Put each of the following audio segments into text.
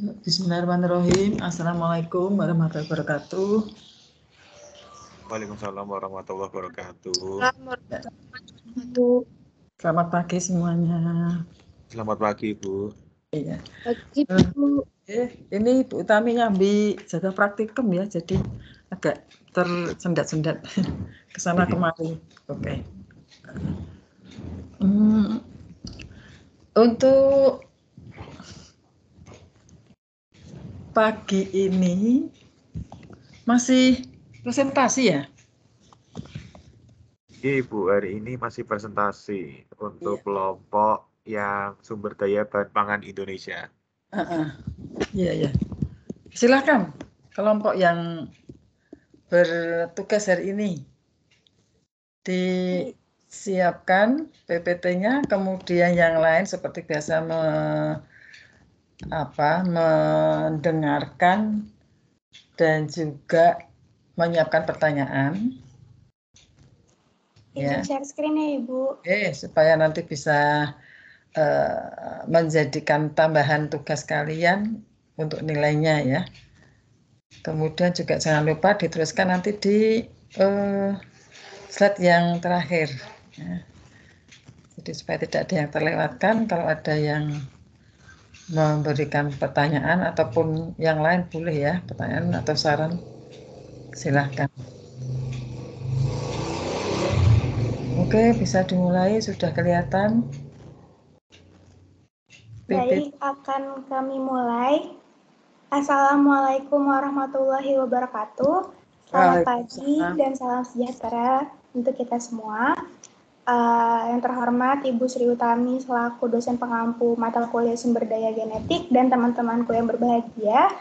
Bismillahirrahmanirrahim. Assalamualaikum warahmatullahi wabarakatuh. Waalaikumsalam warahmatullahi wabarakatuh. Selamat pagi semuanya. Selamat pagi, Bu. Iya. Pagi, Bu. Ini Bu Utami nyambi jaga praktikum ya, jadi agak tersendat-sendat ke sana kemari. Oke. Untuk pagi ini masih presentasi ya? Ibu, hari ini masih presentasi untuk kelompok yang sumber daya bahan pangan Indonesia. Iya. Silakan kelompok yang bertugas hari ini disiapkan PPT-nya, kemudian yang lain seperti biasa mendengarkan dan juga menyiapkan pertanyaan. Izin share screen ya, Ibu. Supaya nanti bisa menjadikan tambahan tugas kalian untuk nilainya ya. Kemudian juga jangan lupa diteruskan nanti di slide yang terakhir. Ya. Jadi supaya tidak ada yang terlewatkan, kalau ada yang memberikan pertanyaan ataupun yang lain boleh ya, pertanyaan atau saran, silahkan. Oke, bisa dimulai, sudah kelihatan. Baik, akan kami mulai. Assalamualaikum warahmatullahi wabarakatuh. Selamat pagi dan salam sejahtera untuk kita semua. Yang terhormat Ibu Sri Utami selaku dosen pengampu mata kuliah sumber daya genetik dan teman-temanku yang berbahagia.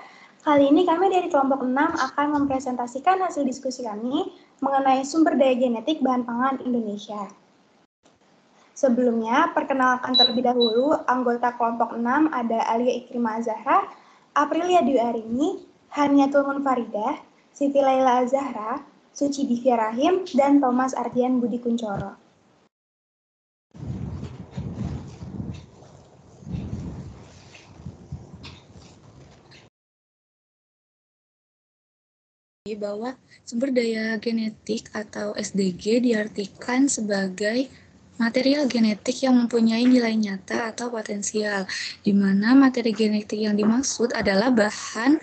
Kali ini kami dari kelompok 6 akan mempresentasikan hasil diskusi kami mengenai sumber daya genetik bahan pangan Indonesia. Sebelumnya, perkenalkan terlebih dahulu anggota kelompok 6 ada Alia Ikrimah Azahra, Aprilia Dwi Arini, Haniatul Munfaridah, Siti Laila Azahra, Suci Divya Rahim, dan Thomas Ardian Budi Kuncoro. Bahwa sumber daya genetik atau SDG diartikan sebagai material genetik yang mempunyai nilai nyata atau potensial, di mana materi genetik yang dimaksud adalah bahan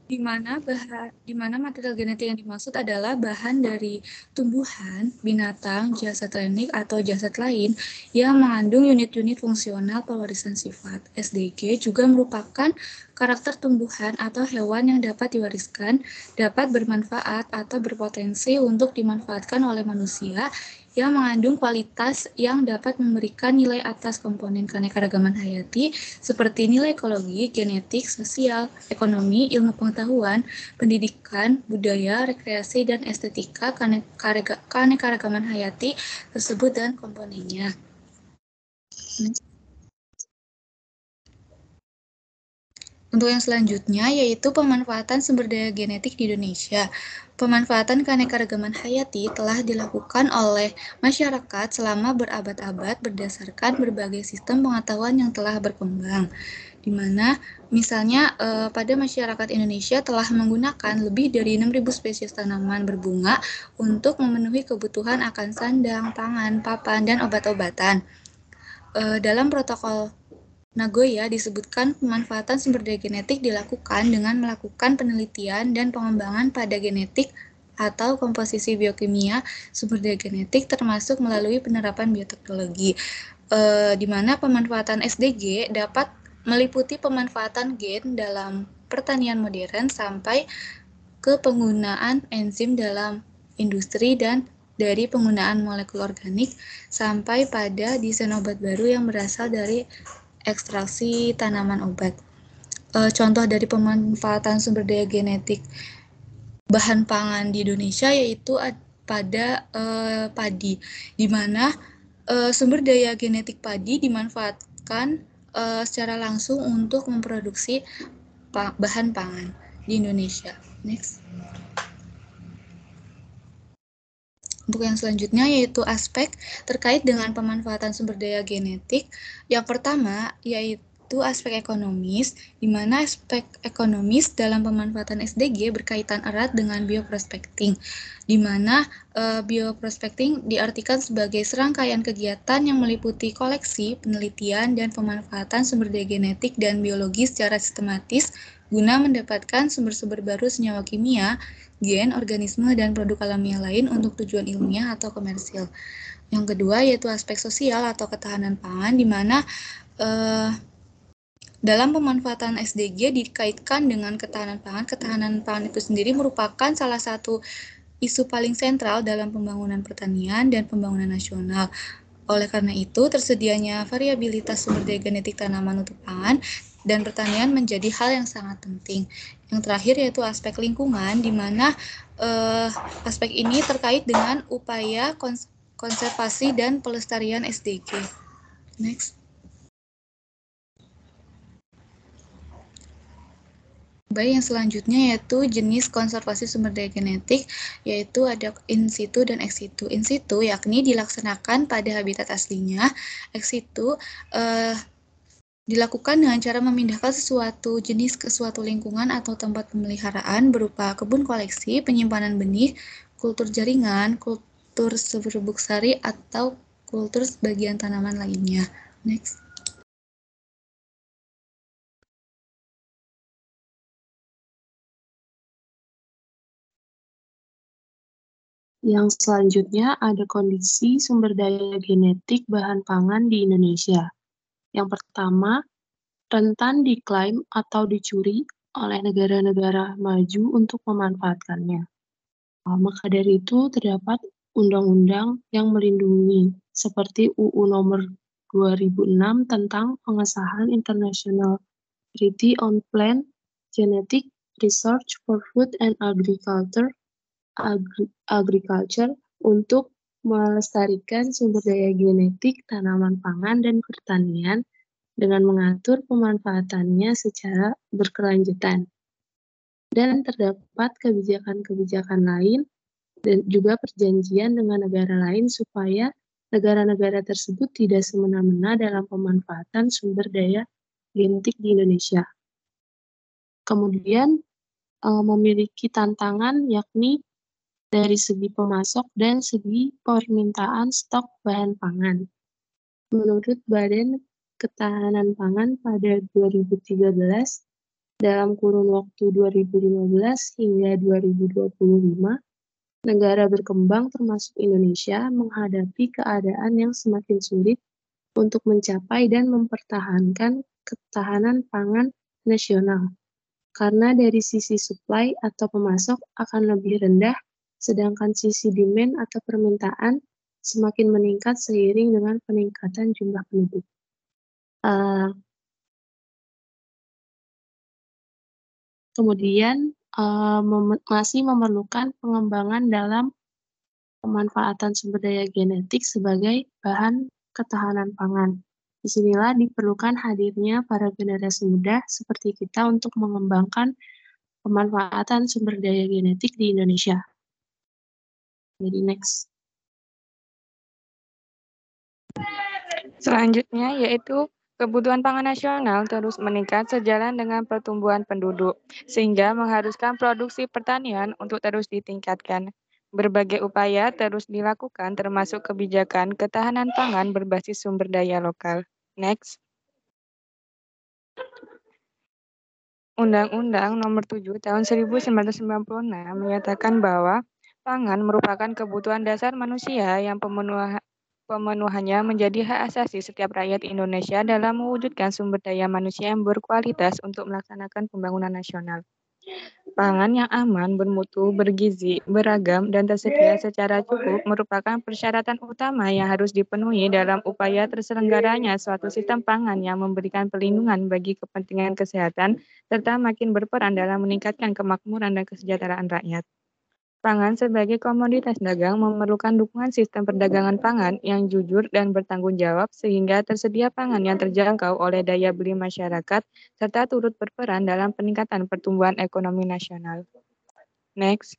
di mana material genetik yang dimaksud adalah bahan dari tumbuhan, binatang, jasad klinik atau jasad lain yang mengandung unit-unit fungsional pewarisan sifat. SDG juga merupakan karakter tumbuhan atau hewan yang dapat diwariskan, dapat bermanfaat atau berpotensi untuk dimanfaatkan oleh manusia yang mengandung kualitas yang dapat memberikan nilai atas komponen keanekaragaman hayati seperti nilai ekologi, genetik, sosial, ekonomi, ilmu pengetahuan, pendidikan, budaya, rekreasi, dan estetika keanekaragaman hayati tersebut dan komponennya. Untuk yang selanjutnya yaitu pemanfaatan sumber daya genetik di Indonesia. Pemanfaatan keanekaragaman hayati telah dilakukan oleh masyarakat selama berabad-abad berdasarkan berbagai sistem pengetahuan yang telah berkembang. Di mana misalnya pada masyarakat Indonesia telah menggunakan lebih dari 6.000 spesies tanaman berbunga untuk memenuhi kebutuhan akan sandang, pangan, papan, dan obat-obatan. Dalam protokol Nagoya disebutkan pemanfaatan sumber daya genetik dilakukan dengan melakukan penelitian dan pengembangan pada genetik atau komposisi biokimia sumber daya genetik termasuk melalui penerapan bioteknologi, di mana pemanfaatan SDG dapat meliputi pemanfaatan gen dalam pertanian modern sampai ke penggunaan enzim dalam industri dan dari penggunaan molekul organik sampai pada desain obat baru yang berasal dari ekstraksi tanaman obat. Contoh dari pemanfaatan sumber daya genetik bahan pangan di Indonesia yaitu pada padi, di mana sumber daya genetik padi dimanfaatkan secara langsung untuk memproduksi bahan pangan di Indonesia. Next. Untuk yang selanjutnya yaitu aspek terkait dengan pemanfaatan sumber daya genetik. Yang pertama yaitu aspek ekonomis, di mana aspek ekonomis dalam pemanfaatan SDG berkaitan erat dengan bioprospecting, di mana bioprospecting diartikan sebagai serangkaian kegiatan yang meliputi koleksi, penelitian, dan pemanfaatan sumber daya genetik dan biologi secara sistematis guna mendapatkan sumber-sumber baru senyawa kimia, gen, organisme, dan produk alamiah lain untuk tujuan ilmiah atau komersil. Yang kedua yaitu aspek sosial atau ketahanan pangan, di mana dalam pemanfaatan SDG dikaitkan dengan ketahanan pangan. Ketahanan pangan itu sendiri merupakan salah satu isu paling sentral dalam pembangunan pertanian dan pembangunan nasional. Oleh karena itu, tersedianya variabilitas sumber daya genetik tanaman untuk pangan dan pertanian menjadi hal yang sangat penting. Yang terakhir yaitu aspek lingkungan, di mana aspek ini terkait dengan upaya konservasi dan pelestarian SDG. Next. Baik, yang selanjutnya yaitu jenis konservasi sumber daya genetik, yaitu ada in situ dan ex situ. In situ yakni dilaksanakan pada habitat aslinya, ex situ dilakukan dengan cara memindahkan sesuatu jenis ke suatu lingkungan atau tempat pemeliharaan berupa kebun koleksi, penyimpanan benih, kultur jaringan, kultur serbuk sari, atau kultur sebagian tanaman lainnya. Next. Yang selanjutnya ada kondisi sumber daya genetik bahan pangan di Indonesia. Yang pertama, rentan diklaim atau dicuri oleh negara-negara maju untuk memanfaatkannya. Maka dari itu terdapat undang-undang yang melindungi seperti UU nomor 2006 tentang pengesahan International Treaty on Plant Genetic Research for Food and Agriculture untuk melestarikan sumber daya genetik tanaman pangan dan pertanian dengan mengatur pemanfaatannya secara berkelanjutan. Dan terdapat kebijakan-kebijakan lain dan juga perjanjian dengan negara lain supaya negara-negara tersebut tidak semena-mena dalam pemanfaatan sumber daya genetik di Indonesia. Kemudian memiliki tantangan yakni dari segi pemasok dan segi permintaan stok bahan pangan. Menurut Badan Ketahanan Pangan pada 2013, dalam kurun waktu 2015 hingga 2025, negara berkembang termasuk Indonesia menghadapi keadaan yang semakin sulit untuk mencapai dan mempertahankan ketahanan pangan nasional. Karena dari sisi supply atau pemasok akan lebih rendah, sedangkan sisi demand atau permintaan semakin meningkat seiring dengan peningkatan jumlah penduduk. Kemudian masih memerlukan pengembangan dalam pemanfaatan sumber daya genetik sebagai bahan ketahanan pangan. Disinilah diperlukan hadirnya para generasi muda seperti kita untuk mengembangkan pemanfaatan sumber daya genetik di Indonesia. Jadi next. Selanjutnya yaitu kebutuhan pangan nasional terus meningkat sejalan dengan pertumbuhan penduduk, sehingga mengharuskan produksi pertanian untuk terus ditingkatkan. Berbagai upaya terus dilakukan termasuk kebijakan ketahanan pangan berbasis sumber daya lokal. Next. Undang-Undang Nomor 7 Tahun 1996 menyatakan bahwa pangan merupakan kebutuhan dasar manusia yang pemenuhannya menjadi hak asasi setiap rakyat Indonesia dalam mewujudkan sumber daya manusia yang berkualitas untuk melaksanakan pembangunan nasional. Pangan yang aman, bermutu, bergizi, beragam, dan tersedia secara cukup merupakan persyaratan utama yang harus dipenuhi dalam upaya terselenggaranya suatu sistem pangan yang memberikan perlindungan bagi kepentingan kesehatan serta makin berperan dalam meningkatkan kemakmuran dan kesejahteraan rakyat. Pangan sebagai komoditas dagang memerlukan dukungan sistem perdagangan pangan yang jujur dan bertanggung jawab sehingga tersedia pangan yang terjangkau oleh daya beli masyarakat serta turut berperan dalam peningkatan pertumbuhan ekonomi nasional. Next.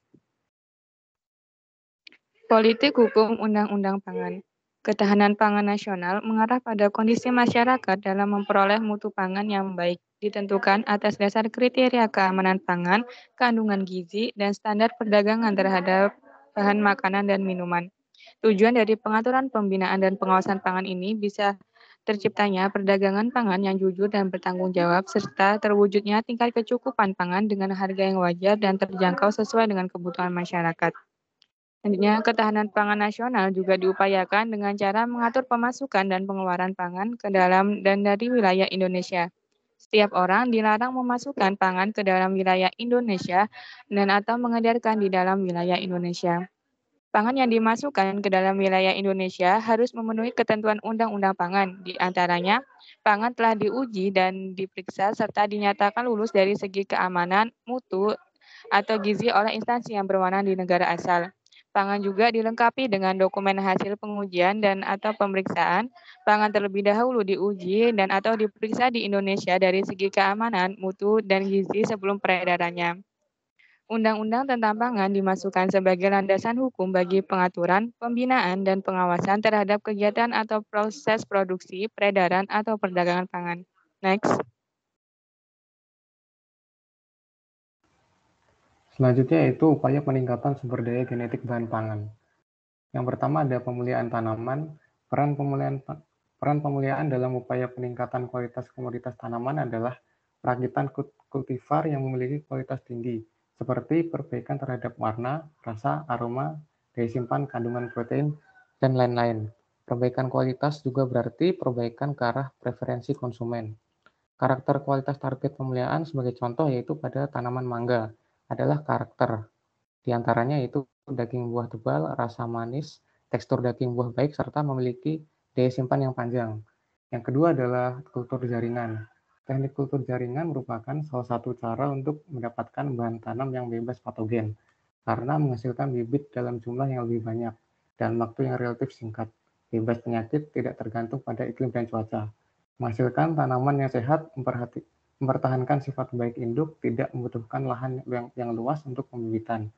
Politik hukum undang-undang pangan. Ketahanan pangan nasional mengarah pada kondisi masyarakat dalam memperoleh mutu pangan yang baik, ditentukan atas dasar kriteria keamanan pangan, kandungan gizi, dan standar perdagangan terhadap bahan makanan dan minuman. Tujuan dari pengaturan pembinaan dan pengawasan pangan ini bisa terciptanya perdagangan pangan yang jujur dan bertanggung jawab, serta terwujudnya tingkat kecukupan pangan dengan harga yang wajar dan terjangkau sesuai dengan kebutuhan masyarakat. Selanjutnya, ketahanan pangan nasional juga diupayakan dengan cara mengatur pemasukan dan pengeluaran pangan ke dalam dan dari wilayah Indonesia. Setiap orang dilarang memasukkan pangan ke dalam wilayah Indonesia dan atau mengedarkan di dalam wilayah Indonesia. Pangan yang dimasukkan ke dalam wilayah Indonesia harus memenuhi ketentuan Undang-Undang Pangan. Di antaranya, pangan telah diuji dan diperiksa serta dinyatakan lulus dari segi keamanan, mutu, atau gizi oleh instansi yang berwenang di negara asal. Pangan juga dilengkapi dengan dokumen hasil pengujian dan atau pemeriksaan. Pangan terlebih dahulu diuji dan atau diperiksa di Indonesia dari segi keamanan, mutu, dan gizi sebelum peredarannya. Undang-undang tentang pangan dimasukkan sebagai landasan hukum bagi pengaturan, pembinaan, dan pengawasan terhadap kegiatan atau proses produksi, peredaran, atau perdagangan pangan. Next. Selanjutnya yaitu upaya peningkatan sumber daya genetik bahan pangan. Yang pertama ada pemuliaan tanaman. Peran pemuliaan dalam upaya peningkatan kualitas komoditas tanaman adalah perakitan kultivar yang memiliki kualitas tinggi, seperti perbaikan terhadap warna, rasa, aroma, daya simpan, kandungan protein, dan lain-lain. Perbaikan kualitas juga berarti perbaikan ke arah preferensi konsumen. Karakter kualitas target pemuliaan sebagai contoh yaitu pada tanaman mangga adalah karakter. Di antaranya yaitu daging buah tebal, rasa manis, tekstur daging buah baik, serta memiliki daya simpan yang panjang. Yang kedua adalah kultur jaringan. Teknik kultur jaringan merupakan salah satu cara untuk mendapatkan bahan tanam yang bebas patogen, karena menghasilkan bibit dalam jumlah yang lebih banyak dan waktu yang relatif singkat. Bebas penyakit, tidak tergantung pada iklim dan cuaca. Menghasilkan tanaman yang sehat, mempertahankan sifat baik induk, tidak membutuhkan lahan yang luas untuk pembibitan,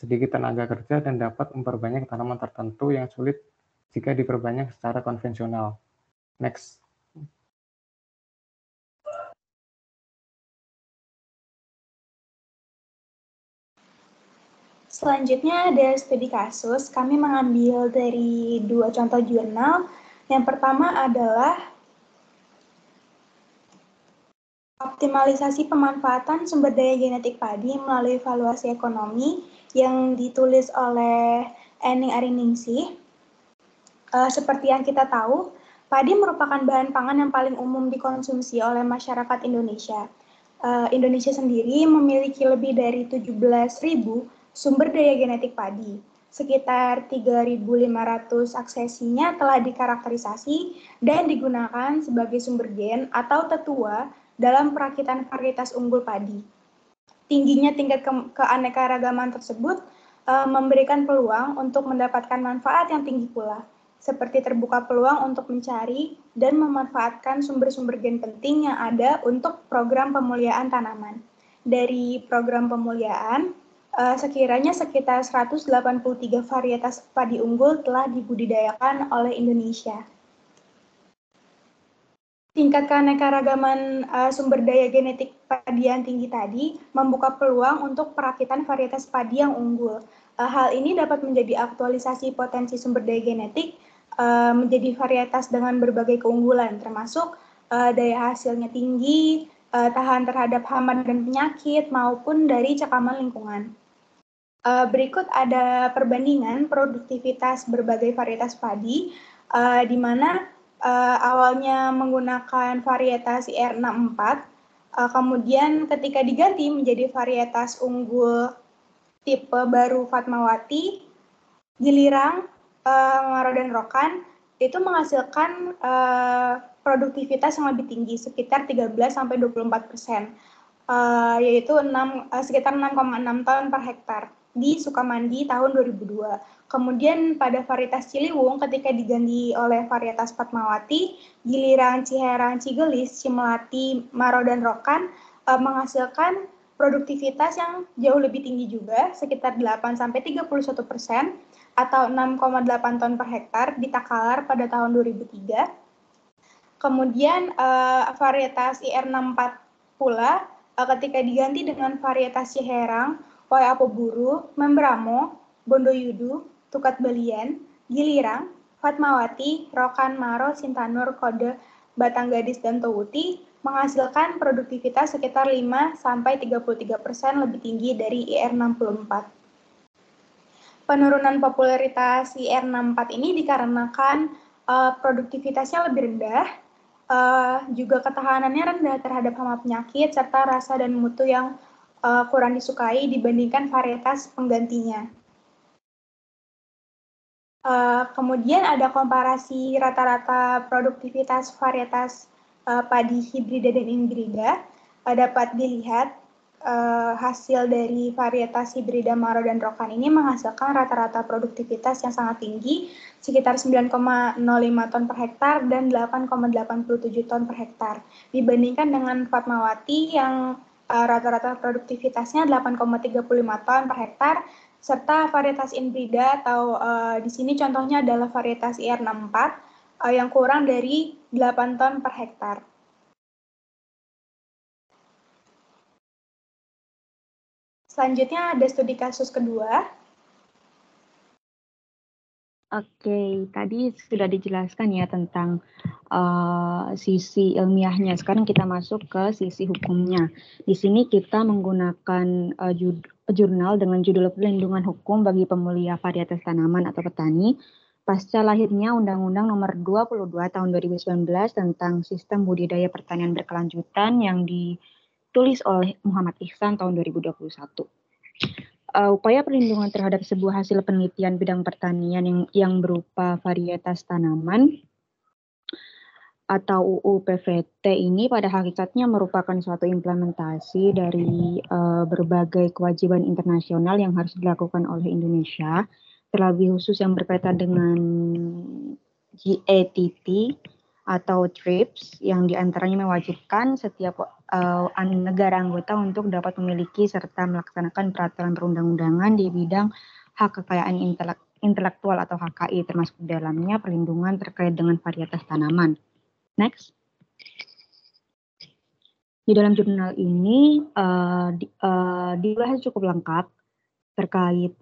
sedikit tenaga kerja, dan dapat memperbanyak tanaman tertentu yang sulit jika diperbanyak secara konvensional. Next. Selanjutnya ada studi kasus. Kami mengambil dari 2 contoh jurnal. Yang pertama adalah optimalisasi pemanfaatan sumber daya genetik padi melalui evaluasi ekonomi yang ditulis oleh Enning Ariningsih. Seperti yang kita tahu, padi merupakan bahan pangan yang paling umum dikonsumsi oleh masyarakat Indonesia. Indonesia sendiri memiliki lebih dari 17.000 sumber daya genetik padi. Sekitar 3.500 aksesinya telah dikarakterisasi dan digunakan sebagai sumber gen atau tetua dalam perakitan varietas unggul padi. Tingginya tingkat keanekaragaman tersebut memberikan peluang untuk mendapatkan manfaat yang tinggi pula, seperti terbuka peluang untuk mencari dan memanfaatkan sumber-sumber gen penting yang ada untuk program pemuliaan tanaman. Dari program pemuliaan, sekiranya sekitar 183 varietas padi unggul telah dibudidayakan oleh Indonesia. Tingkat keanekaragaman sumber daya genetik padi yang tinggi tadi membuka peluang untuk perakitan varietas padi yang unggul. Hal ini dapat menjadi aktualisasi potensi sumber daya genetik menjadi varietas dengan berbagai keunggulan, termasuk daya hasilnya tinggi, tahan terhadap hama dan penyakit, maupun dari cekaman lingkungan. Berikut ada perbandingan produktivitas berbagai varietas padi, di mana awalnya menggunakan varietas IR64, kemudian ketika diganti menjadi varietas unggul tipe baru Fatmawati, Gilirang, Maro dan Rokan, itu menghasilkan produktivitas yang lebih tinggi, sekitar 13-24%, yaitu sekitar 6,6 ton per hektar di Sukamandi tahun 2002. Kemudian pada varietas Ciliwung ketika diganti oleh varietas Fatmawati, Gilirang, Ciherang, Cigelis, Cimelati, Maro dan Rokan menghasilkan produktivitas yang jauh lebih tinggi juga, sekitar 8-31% atau 6,8 ton per hektar di Takalar pada tahun 2003. Kemudian varietas IR64 pula ketika diganti dengan varietas Ciherang, Woyapoburu, Membramo, Bondoyudu, Tukat Belian, Gilirang, Fatmawati, Rokan, Maro, Sintanur, Kode, Batanggadis, dan Towuti menghasilkan produktivitas sekitar 5-33% lebih tinggi dari IR64. Penurunan popularitas IR64 ini dikarenakan produktivitasnya lebih rendah, juga ketahanannya rendah terhadap hama penyakit, serta rasa dan mutu yang kurang disukai dibandingkan varietas penggantinya. Kemudian ada komparasi rata-rata produktivitas varietas padi hibrida dan ingrida. Dapat dilihat hasil dari varietas hibrida Maro dan Rokan ini menghasilkan rata-rata produktivitas yang sangat tinggi, sekitar 9,05 ton per hektar dan 8,87 ton per hektar, dibandingkan dengan Fatmawati yang rata-rata produktivitasnya 8,35 ton per hektar, serta varietas inbrida atau di sini contohnya adalah varietas IR64 yang kurang dari 8 ton per hektar. Selanjutnya ada studi kasus kedua. Oke, tadi sudah dijelaskan ya tentang sisi ilmiahnya. Sekarang kita masuk ke sisi hukumnya. Di sini kita menggunakan jurnal dengan judul Perlindungan Hukum bagi Pemulia Varietas Tanaman atau Petani pasca lahirnya Undang-Undang Nomor 22 Tahun 2019 tentang Sistem Budidaya Pertanian Berkelanjutan yang ditulis oleh Muhammad Ihsan tahun 2021. Upaya perlindungan terhadap sebuah hasil penelitian bidang pertanian yang berupa varietas tanaman atau UU PVT ini pada hakikatnya merupakan suatu implementasi dari berbagai kewajiban internasional yang harus dilakukan oleh Indonesia, terlebih khusus yang berkaitan dengan GATT atau TRIPS yang diantaranya mewajibkan setiap negara anggota untuk dapat memiliki serta melaksanakan peraturan perundang-undangan di bidang hak kekayaan intelektual atau HKI, termasuk di dalamnya perlindungan terkait dengan varietas tanaman. Next. Di dalam jurnal ini dibahas cukup lengkap terkait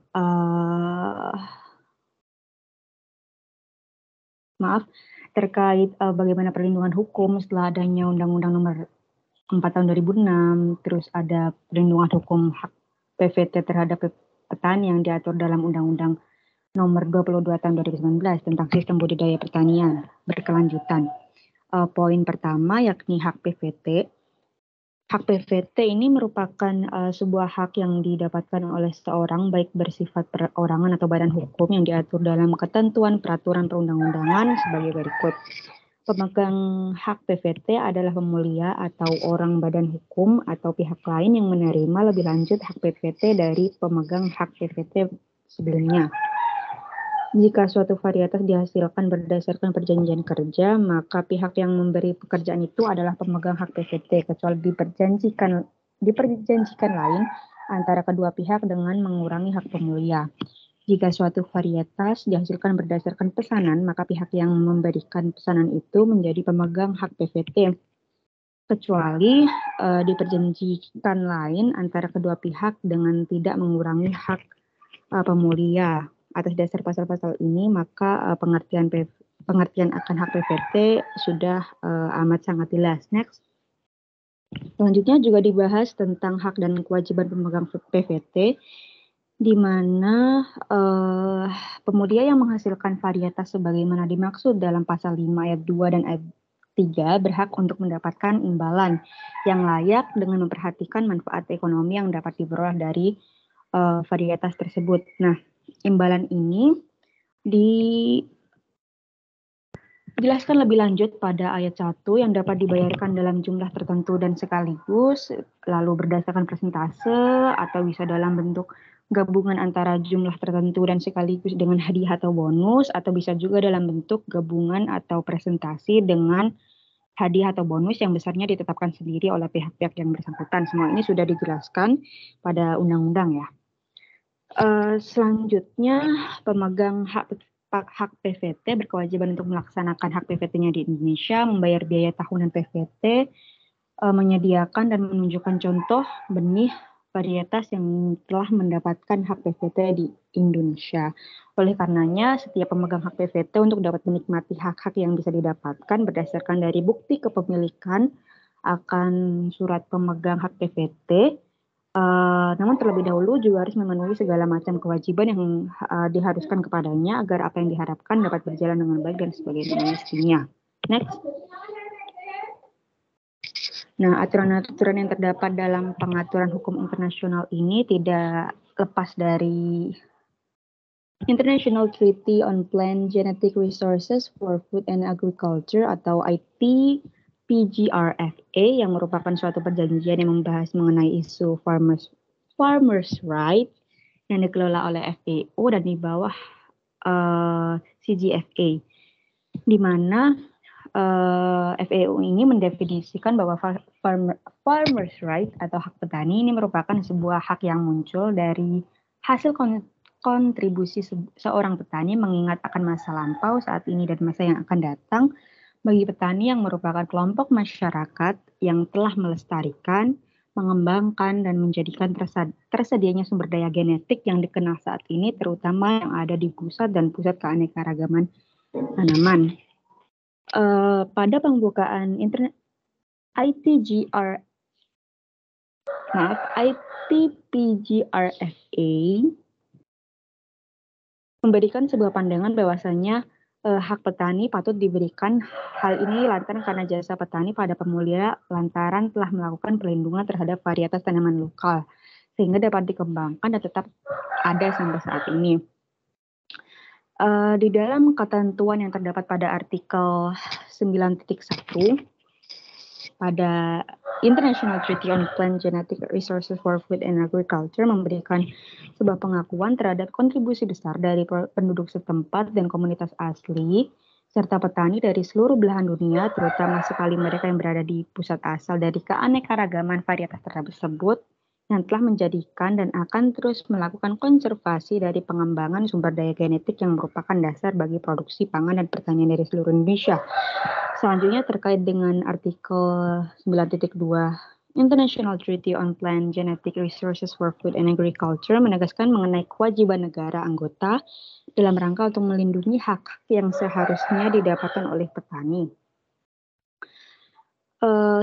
terkait bagaimana perlindungan hukum setelah adanya Undang-Undang Nomor 4 Tahun 2006, terus ada perlindungan hukum hak PVT terhadap petani yang diatur dalam Undang-Undang Nomor 22 Tahun 2019 tentang Sistem Budidaya Pertanian Berkelanjutan. Poin pertama yakni hak PVT. Hak PVT ini merupakan sebuah hak yang didapatkan oleh seseorang baik bersifat perorangan atau badan hukum yang diatur dalam ketentuan peraturan perundang-undangan sebagai berikut. Pemegang hak PVT adalah pemulia atau orang badan hukum atau pihak lain yang menerima lebih lanjut hak PVT dari pemegang hak PVT sebelumnya. Jika suatu varietas dihasilkan berdasarkan perjanjian kerja, maka pihak yang memberi pekerjaan itu adalah pemegang hak PVT, kecuali diperjanjikan lain antara kedua pihak dengan mengurangi hak pemulia. Jika suatu varietas dihasilkan berdasarkan pesanan, maka pihak yang memberikan pesanan itu menjadi pemegang hak PVT, kecuali diperjanjikan lain antara kedua pihak dengan tidak mengurangi hak pemulia. Atas dasar pasal-pasal ini, maka pengertian akan hak PVT sudah amat sangat jelas. Next. Selanjutnya juga dibahas tentang hak dan kewajiban pemegang PVT, di mana pemulia yang menghasilkan varietas sebagaimana dimaksud dalam pasal 5 ayat 2 dan ayat 3 berhak untuk mendapatkan imbalan yang layak dengan memperhatikan manfaat ekonomi yang dapat diperoleh dari varietas tersebut. Nah, imbalan ini dijelaskan lebih lanjut pada ayat 1 yang dapat dibayarkan dalam jumlah tertentu dan sekaligus, lalu berdasarkan persentase atau bisa dalam bentuk gabungan antara jumlah tertentu dan sekaligus dengan hadiah atau bonus, atau bisa juga dalam bentuk gabungan atau presentasi dengan hadiah atau bonus yang besarnya ditetapkan sendiri oleh pihak-pihak yang bersangkutan. Semua ini sudah dijelaskan pada undang-undang ya. Selanjutnya, pemegang hak PVT berkewajiban untuk melaksanakan hak PVT-nya di Indonesia, membayar biaya tahunan PVT, menyediakan dan menunjukkan contoh benih varietas yang telah mendapatkan hak PVT di Indonesia. Oleh karenanya, setiap pemegang hak PVT untuk dapat menikmati hak-hak yang bisa didapatkan berdasarkan dari bukti kepemilikan akan surat pemegang hak PVT. Namun terlebih dahulu juga harus memenuhi segala macam kewajiban yang diharuskan kepadanya agar apa yang diharapkan dapat berjalan dengan baik dan sebagainya mestinya. Next. Nah, aturan-aturan yang terdapat dalam pengaturan hukum internasional ini tidak lepas dari International Treaty on Plant Genetic Resources for Food and Agriculture atau ITPGRFA yang merupakan suatu perjanjian yang membahas mengenai isu farmers right yang dikelola oleh FAO dan di bawah CGFA, di mana FAO ini mendefinisikan bahwa farmers right atau hak petani ini merupakan sebuah hak yang muncul dari hasil kontribusi seorang petani mengingat akan masa lampau, saat ini, dan masa yang akan datang bagi petani yang merupakan kelompok masyarakat yang telah melestarikan, mengembangkan, dan menjadikan tersedianya sumber daya genetik yang dikenal saat ini, terutama yang ada di pusat dan pusat keanekaragaman tanaman. Pada pembukaan ITPGRFA memberikan sebuah pandangan bahwasanya hak petani patut diberikan. Hal ini lantaran karena jasa petani pada pemula lantaran telah melakukan perlindungan terhadap varietas tanaman lokal sehingga dapat dikembangkan dan tetap ada sampai saat ini. Di dalam ketentuan yang terdapat pada artikel 9.1 pada International Treaty on Plant Genetic Resources for Food and Agriculture memberikan sebuah pengakuan terhadap kontribusi besar dari penduduk setempat dan komunitas asli serta petani dari seluruh belahan dunia, terutama sekali mereka yang berada di pusat asal dari keanekaragaman varietas tersebut yang telah menjadikan dan akan terus melakukan konservasi dari pengembangan sumber daya genetik yang merupakan dasar bagi produksi pangan dan pertanian dari seluruh Indonesia. Selanjutnya terkait dengan artikel 9.2 International Treaty on Plant Genetic Resources for Food and Agriculture menegaskan mengenai kewajiban negara anggota dalam rangka untuk melindungi hak yang seharusnya didapatkan oleh petani.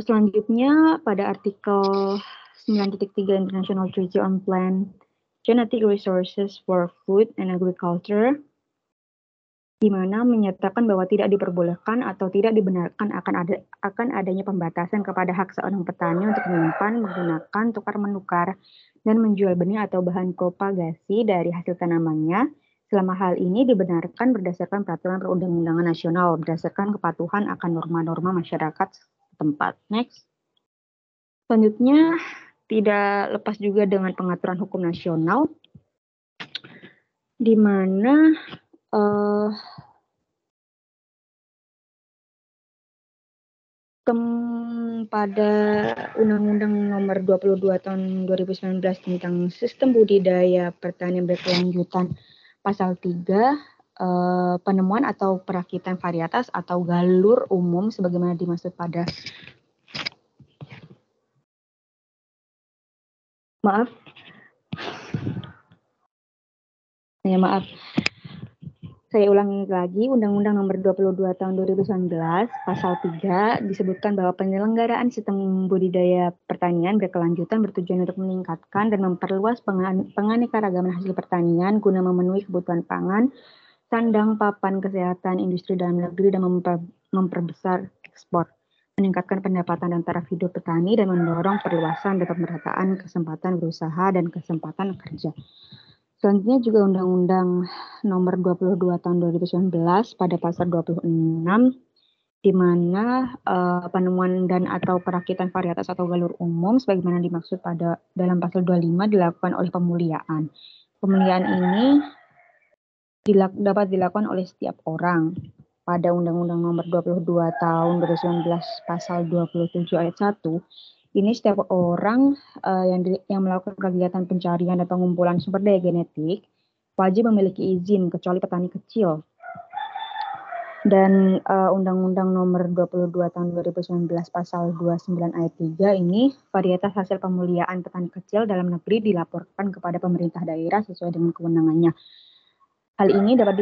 Selanjutnya pada artikel 9.3 International Treaty on Plant Genetic Resources for Food and Agriculture, di mana menyatakan bahwa tidak diperbolehkan atau tidak dibenarkan akan adanya pembatasan kepada hak seorang petani untuk menyimpan, menggunakan, tukar-menukar, dan menjual benih atau bahan propagasi dari hasil tanamannya, selama hal ini dibenarkan berdasarkan peraturan perundang-undangan nasional, berdasarkan kepatuhan akan norma-norma masyarakat setempat. Next. Selanjutnya, tidak lepas juga dengan pengaturan hukum nasional, di mana pada Undang-Undang Nomor 22 Tahun 2019 tentang Sistem Budidaya Pertanian Berkelanjutan Pasal 3, penemuan atau perakitan varietas atau galur umum sebagaimana dimaksud pada Maaf. Saya ulangi lagi, Undang-Undang Nomor 22 Tahun 2019 Pasal 3 disebutkan bahwa penyelenggaraan sistem budidaya pertanian berkelanjutan bertujuan untuk meningkatkan dan memperluas penganekaragaman hasil pertanian guna memenuhi kebutuhan pangan, sandang papan kesehatan industri dalam negeri dan memperbesar ekspor, meningkatkan pendapatan dan taraf hidup petani dan mendorong perluasan dan pemerataan kesempatan berusaha dan kesempatan kerja. Selanjutnya juga Undang-Undang Nomor 22 Tahun 2019 pada pasal 26, di mana penemuan dan atau perakitan varietas atau galur umum sebagaimana dimaksud pada dalam pasal 25 dilakukan oleh pemuliaan. Pemuliaan ini dapat dilakukan oleh setiap orang. pada Undang-Undang Nomor 22 Tahun 2019 Pasal 27 Ayat 1, ini setiap orang yang melakukan kegiatan pencarian dan pengumpulan sumber daya genetik wajib memiliki izin kecuali petani kecil. Dan Undang-Undang Nomor 22 Tahun 2019 Pasal 29 Ayat 3 ini varietas hasil pemuliaan petani kecil dalam negeri dilaporkan kepada pemerintah daerah sesuai dengan kewenangannya. Hal ini dapat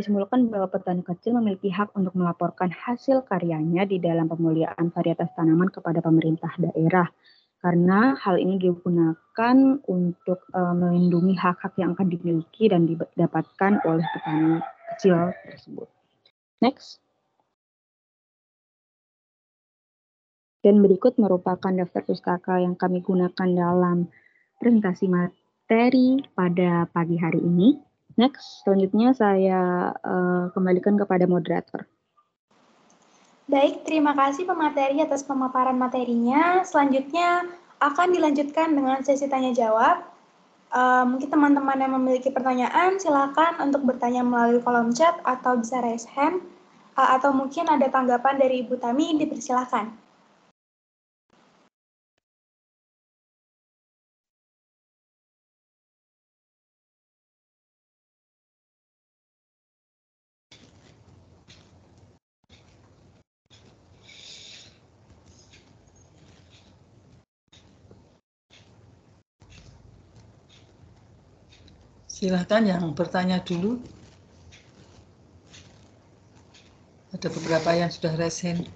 disimpulkan bahwa petani kecil memiliki hak untuk melaporkan hasil karyanya di dalam pemuliaan varietas tanaman kepada pemerintah daerah. Karena hal ini digunakan untuk melindungi hak-hak yang akan dimiliki dan didapatkan oleh petani kecil tersebut. Next. Dan berikut merupakan daftar pustaka yang kami gunakan dalam presentasi materi pada pagi hari ini. Next, selanjutnya saya kembalikan kepada moderator. Baik, terima kasih pemateri atas pemaparan materinya. Selanjutnya akan dilanjutkan dengan sesi tanya jawab. Mungkin teman-teman yang memiliki pertanyaan, silakan untuk bertanya melalui kolom chat atau bisa raise hand. Atau mungkin ada tanggapan dari Ibu Tami, dipersilakan. Silahkan yang bertanya dulu. Ada beberapa yang sudah raise hand.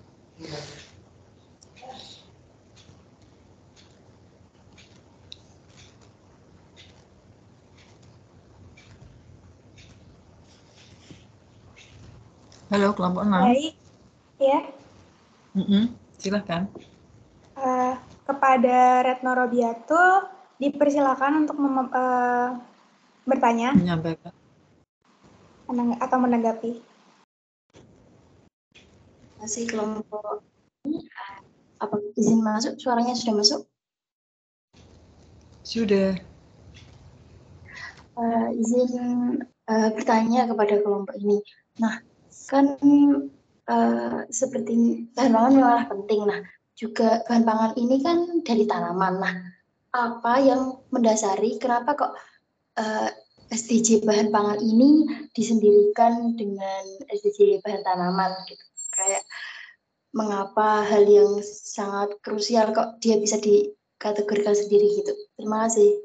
Halo, kelompok 6. Baik, ya. Silahkan. Kepada Retno Robiatul, dipersilakan untuk bertanya. Menyampaikan. Atau menanggapi. Masih kelompok ini, apa izin masuk? Suaranya sudah masuk? Sudah. Izin bertanya kepada kelompok ini. Nah, kan seperti bahan pangan memang penting. Nah, juga bahan pangan ini kan dari tanaman. Nah, apa yang mendasari kenapa kok SDG bahan pangan ini disendirikan dengan SDG bahan tanaman gitu? Kayak mengapa hal yang sangat krusial kok dia bisa dikategorikan sendiri gitu. Terima kasih.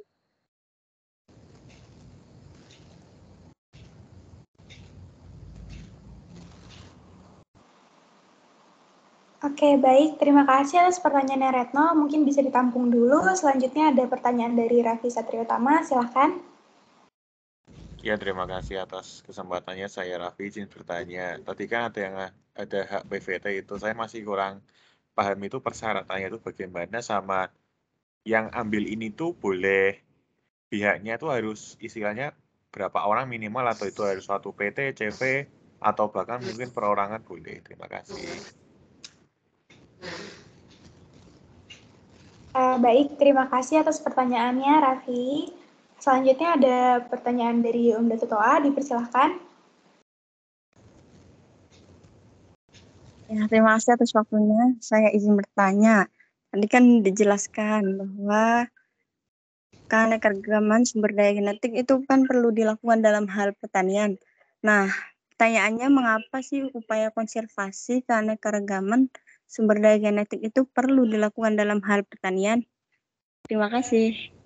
Oke, baik. Terima kasih atas pertanyaannya Retno. Mungkin bisa ditampung dulu. Selanjutnya ada pertanyaan dari Raffi Satriotama. Silahkan. Ya, terima kasih atas kesempatannya. Saya Raffi, izin bertanya. Tadi kan ada hak PVT itu. Saya masih kurang paham itu persyaratannya itu bagaimana, sama yang ambil ini tuh boleh pihaknya tuh harus istilahnya berapa orang minimal, atau itu harus suatu PT, CV, atau bahkan mungkin perorangan boleh. Terima kasih. Baik, terima kasih atas pertanyaannya Raffi. Selanjutnya ada pertanyaan dari Om Dato Toa, dipersilahkan. Ya, terima kasih atas waktunya. Saya izin bertanya. Tadi kan dijelaskan bahwa keanekaragaman sumber daya genetik itu kan perlu dilakukan dalam hal pertanian. Nah, pertanyaannya mengapa sih upaya konservasi keanekaragaman sumber daya genetik itu perlu dilakukan dalam hal pertanian? Terima kasih.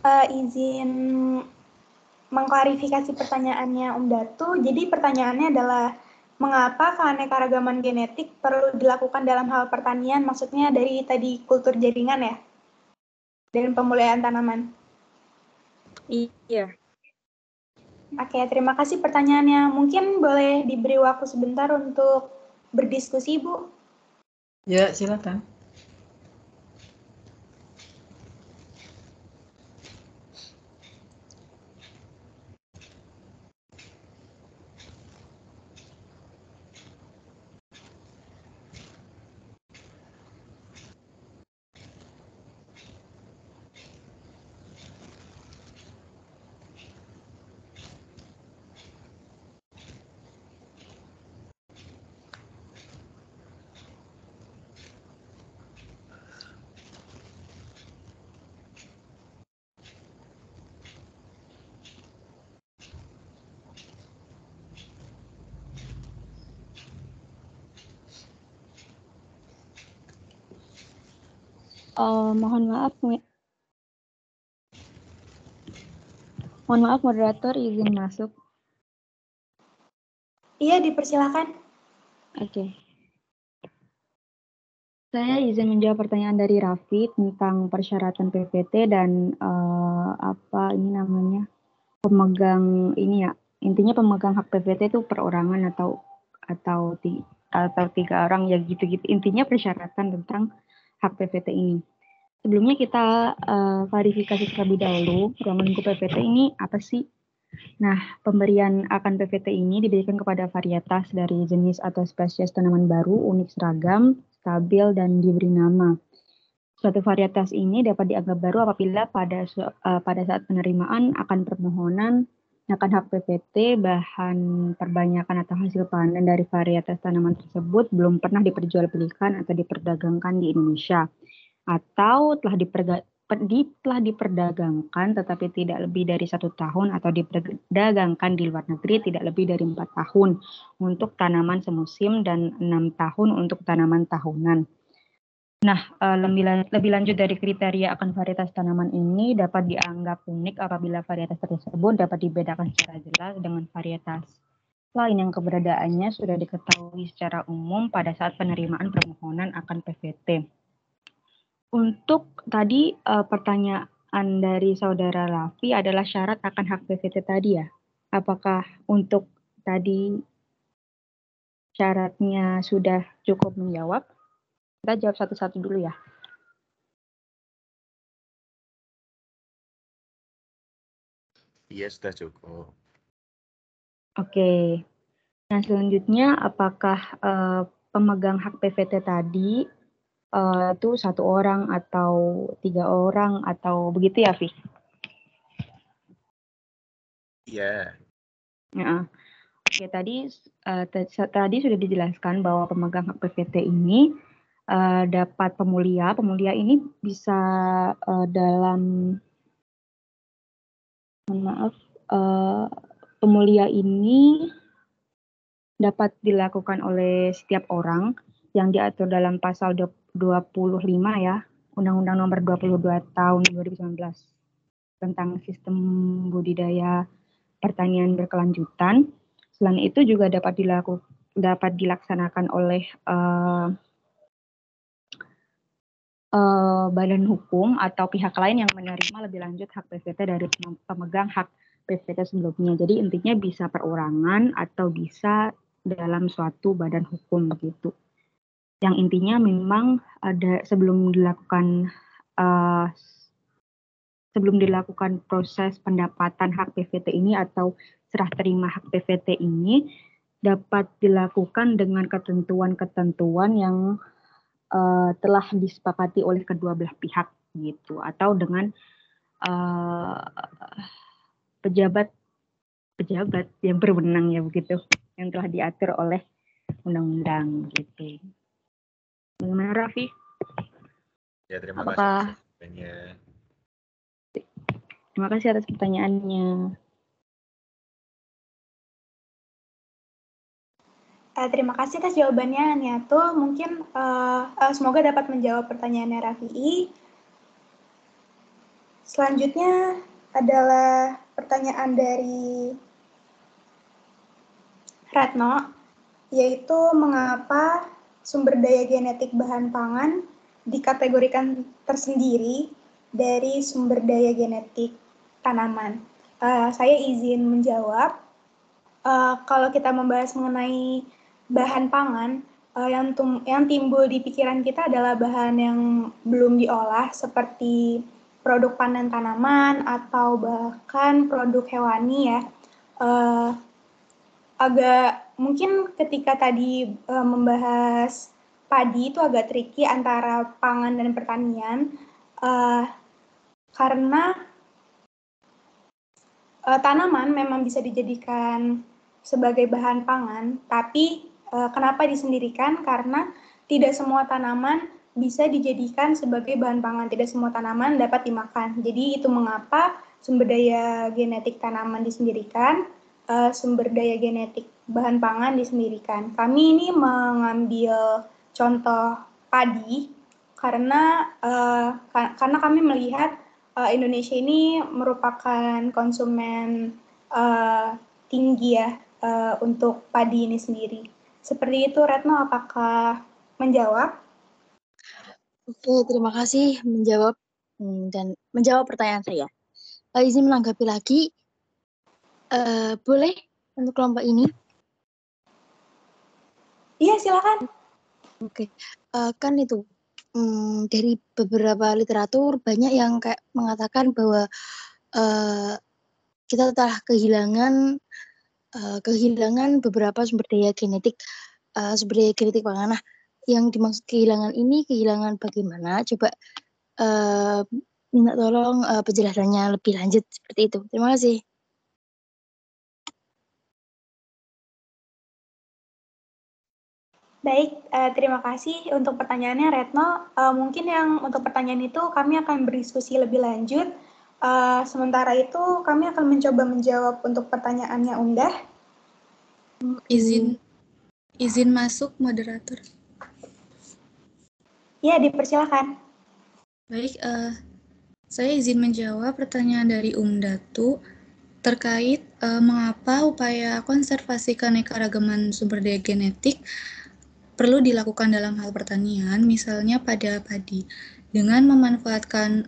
Izin mengklarifikasi pertanyaannya Om Datu. Jadi pertanyaannya adalah mengapa keanekaragaman genetik perlu dilakukan dalam hal pertanian? Maksudnya dari tadi kultur jaringan ya? Dan pemulihan tanaman. Iya. Oke, terima kasih pertanyaannya. Mungkin boleh diberi waktu sebentar untuk berdiskusi, Bu? Ya, silakan. Mohon maaf moderator, izin masuk. Iya, dipersilakan. Oke. Saya izin menjawab pertanyaan dari Raffi tentang persyaratan PPT dan pemegang ini ya. Intinya pemegang hak PPT itu perorangan atau 3 orang ya gitu-gitu. Intinya persyaratan tentang hak PPT ini. Sebelumnya kita klarifikasi terlebih dahulu, ruang lingkup PPT ini apa sih? Nah, pemberian akan PPT ini diberikan kepada varietas dari jenis atau spesies tanaman baru, unik seragam, stabil, dan diberi nama. Suatu varietas ini dapat dianggap baru apabila pada saat penerimaan akan permohonan akan hak PPT, bahan perbanyakan atau hasil panen dari varietas tanaman tersebut belum pernah diperjualbelikan atau diperdagangkan di Indonesia, atau telah diperdagangkan tetapi tidak lebih dari 1 tahun atau diperdagangkan di luar negeri tidak lebih dari 4 tahun untuk tanaman semusim dan 6 tahun untuk tanaman tahunan. Nah, lebih lanjut dari kriteria akan varietas tanaman ini dapat dianggap unik apabila varietas tersebut dapat dibedakan secara jelas dengan varietas lain yang keberadaannya sudah diketahui secara umum pada saat penerimaan permohonan akan PPT. Untuk tadi pertanyaan dari saudara Raffi adalah syarat akan hak PPT tadi ya. Apakah untuk tadi syaratnya sudah cukup menjawab? Kita jawab satu-satu dulu ya. Iya, sudah cukup. Oke. Nah, selanjutnya apakah pemegang hak PPT tadi itu 1 orang atau 3 orang atau begitu ya, Vi? Iya. Ya. Oke, tadi sudah dijelaskan bahwa pemegang hak PPT ini dapat pemulia. Pemulia ini bisa pemulia ini dapat dilakukan oleh setiap orang yang diatur dalam pasal 25 ya, Undang-Undang Nomor 22 Tahun 2019 tentang sistem budidaya pertanian berkelanjutan. Selain itu juga dapat dilaksanakan oleh badan hukum atau pihak lain yang menerima lebih lanjut hak PPT dari pemegang hak PPT sebelumnya. Jadi intinya bisa perorangan atau bisa dalam suatu badan hukum begitu. Yang intinya memang ada sebelum dilakukan proses pendapatan hak PPT ini atau serah terima hak PPT ini dapat dilakukan dengan ketentuan-ketentuan yang telah disepakati oleh kedua belah pihak gitu, atau dengan pejabat yang berwenang ya begitu, yang telah diatur oleh undang-undang gitu. Bagaimana Raffi? Ya, terima kasih. Terima kasih atas pertanyaannya. Terima kasih atas jawabannya, Niatul. Mungkin semoga dapat menjawab pertanyaannya Raffi. Selanjutnya adalah pertanyaan dari Ratno, yaitu mengapa sumber daya genetik bahan pangan dikategorikan tersendiri dari sumber daya genetik tanaman. Saya izin menjawab. Kalau kita membahas mengenai bahan pangan, yang timbul di pikiran kita adalah bahan yang belum diolah seperti produk panen tanaman atau bahkan produk hewani ya. Agak mungkin ketika tadi membahas padi itu agak tricky antara pangan dan pertanian karena tanaman memang bisa dijadikan sebagai bahan pangan, tapi kenapa disendirikan? Karena tidak semua tanaman bisa dijadikan sebagai bahan pangan, tidak semua tanaman dapat dimakan. Jadi itu mengapa sumber daya genetik tanaman disendirikan, sumber daya genetik bahan pangan disendirikan. Kami ini mengambil contoh padi, karena kami melihat Indonesia ini merupakan konsumen tinggi ya untuk padi ini sendiri. Seperti itu, Retno, apakah menjawab? Oke, terima kasih menjawab dan menjawab pertanyaan saya. Izin menanggapi lagi, boleh untuk kelompok ini? Iya, silakan. Oke, kan itu dari beberapa literatur banyak yang kayak mengatakan bahwa kita telah kehilangan beberapa sumber daya genetik pangan. Nah, yang dimaksud kehilangan ini kehilangan bagaimana? Coba minta tolong penjelasannya lebih lanjut seperti itu. Terima kasih. Baik, terima kasih untuk pertanyaannya, Retno. Mungkin yang untuk pertanyaan itu kami akan berdiskusi lebih lanjut. Sementara itu kami akan mencoba menjawab untuk pertanyaannya Undah. Izin masuk, moderator. Ya, dipersilakan. Baik, saya izin menjawab pertanyaan dari Datu terkait mengapa upaya konservasi keanekaragaman sumber daya genetik perlu dilakukan dalam hal pertanian, misalnya pada padi, dengan memanfaatkan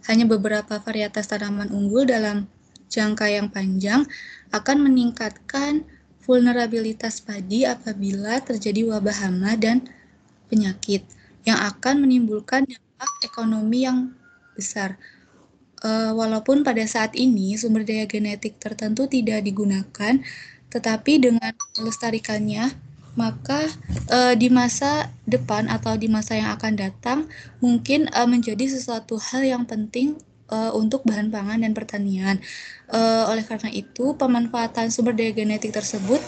hanya beberapa varietas tanaman unggul dalam jangka yang panjang akan meningkatkan vulnerabilitas padi apabila terjadi wabah hama dan penyakit yang akan menimbulkan dampak ekonomi yang besar. Walaupun pada saat ini sumber daya genetik tertentu tidak digunakan, tetapi dengan melestarikannya, maka di masa depan atau di masa yang akan datang mungkin menjadi sesuatu hal yang penting untuk bahan pangan dan pertanian. Oleh karena itu, pemanfaatan sumber daya genetik tersebut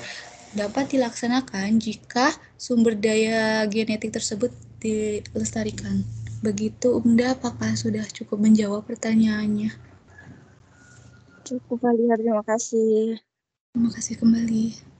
dapat dilaksanakan jika sumber daya genetik tersebut dilestarikan. Begitu, Unda, apakah sudah cukup menjawab pertanyaannya? Cukup, Alihar, terima kasih. Terima kasih kembali.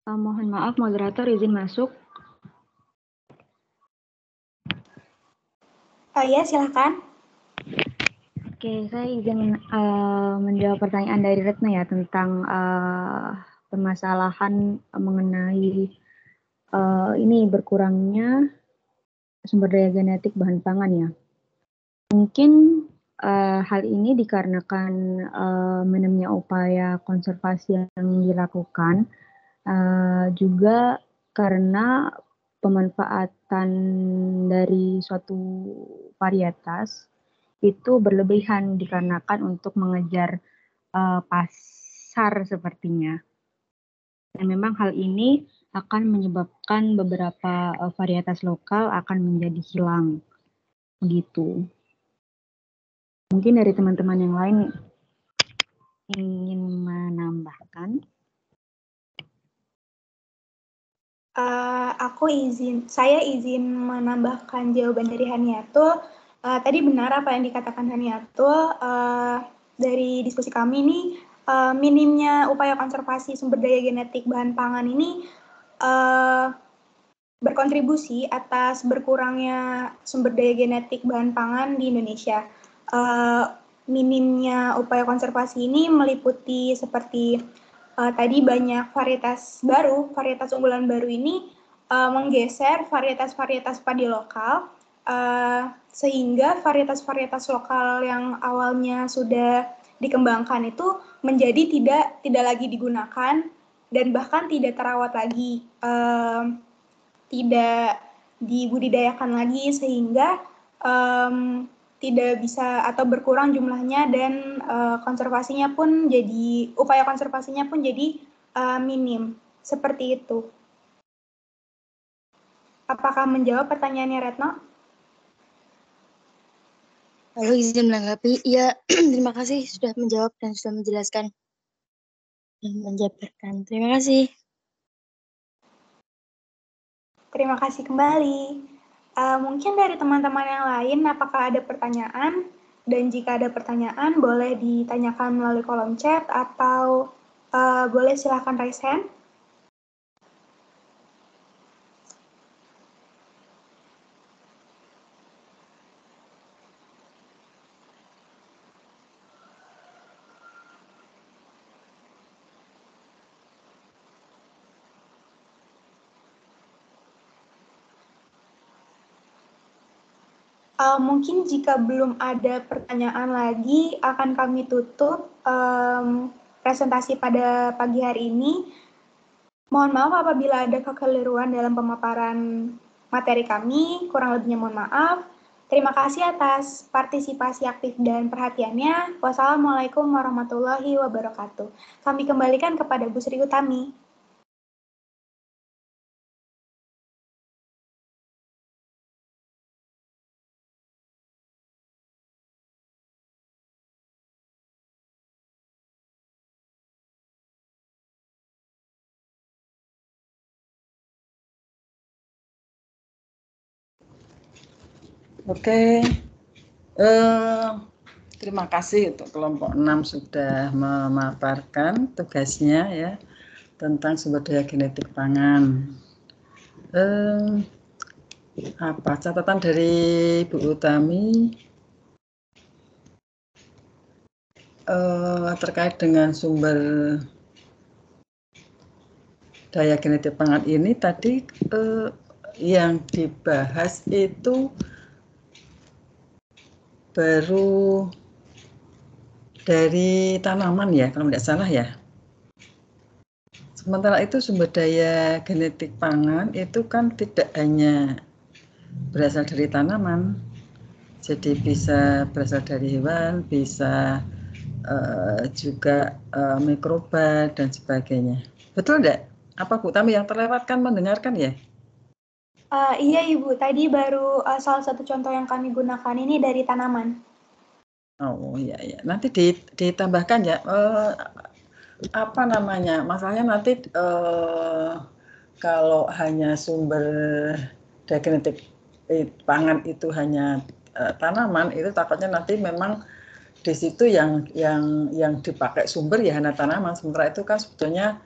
Mohon maaf, moderator izin masuk. Ya, silakan. Oke, saya izin menjawab pertanyaan dari Retno ya tentang permasalahan mengenai ini berkurangnya sumber daya genetik bahan pangan ya. Mungkin hal ini dikarenakan minimnya upaya konservasi yang dilakukan, juga karena pemanfaatan dari suatu varietas itu berlebihan dikarenakan untuk mengejar pasar sepertinya. Dan memang hal ini akan menyebabkan beberapa varietas lokal akan menjadi hilang. Begitu. Mungkin dari teman-teman yang lain ingin menambahkan. Saya izin menambahkan jawaban dari Haniatul. Tadi benar apa yang dikatakan Haniatul. Dari diskusi kami ini, minimnya upaya konservasi sumber daya genetik bahan pangan ini berkontribusi atas berkurangnya sumber daya genetik bahan pangan di Indonesia. Minimnya upaya konservasi ini meliputi seperti tadi banyak varietas unggulan baru ini menggeser varietas-varietas padi lokal, sehingga varietas-varietas lokal yang awalnya sudah dikembangkan itu menjadi tidak lagi digunakan dan bahkan tidak terawat lagi, tidak dibudidayakan lagi, sehingga tidak bisa atau berkurang jumlahnya dan upaya konservasinya pun jadi minim. Seperti itu. Apakah menjawab pertanyaannya, Retno? Lalu izin menanggapi. Ya, terima kasih sudah menjawab dan sudah menjelaskan. menjabarkan. Terima kasih. Terima kasih kembali. Mungkin dari teman-teman yang lain, apakah ada pertanyaan? Dan jika ada pertanyaan, boleh ditanyakan melalui kolom chat atau boleh silakan raise hand. Mungkin jika belum ada pertanyaan lagi, akan kami tutup presentasi pada pagi hari ini. Mohon maaf apabila ada kekeliruan dalam pemaparan materi kami, kurang lebihnya mohon maaf. Terima kasih atas partisipasi aktif dan perhatiannya. Wassalamualaikum warahmatullahi wabarakatuh. Kami kembalikan kepada Bu Sri Utami. Oke, terima kasih untuk kelompok 6 sudah memaparkan tugasnya ya tentang sumber daya genetik pangan. Apa catatan dari Bu Utami terkait dengan sumber daya genetik pangan ini tadi yang dibahas itu baru dari tanaman ya, kalau tidak salah ya. Sementara itu sumber daya genetik pangan itu kan tidak hanya berasal dari tanaman, jadi bisa berasal dari hewan, bisa juga mikroba dan sebagainya. Betul tidak? Apa Bu Tami yang terlewatkan mendengarkan ya? Iya Ibu, tadi baru salah satu contoh yang kami gunakan ini dari tanaman. Oh iya, nanti ditambahkan ya. Apa namanya? Masalahnya nanti kalau hanya sumber daya genetik pangan itu hanya tanaman, itu takutnya nanti memang di situ yang dipakai sumber ya hanya tanaman. Sementara itu kan sebetulnya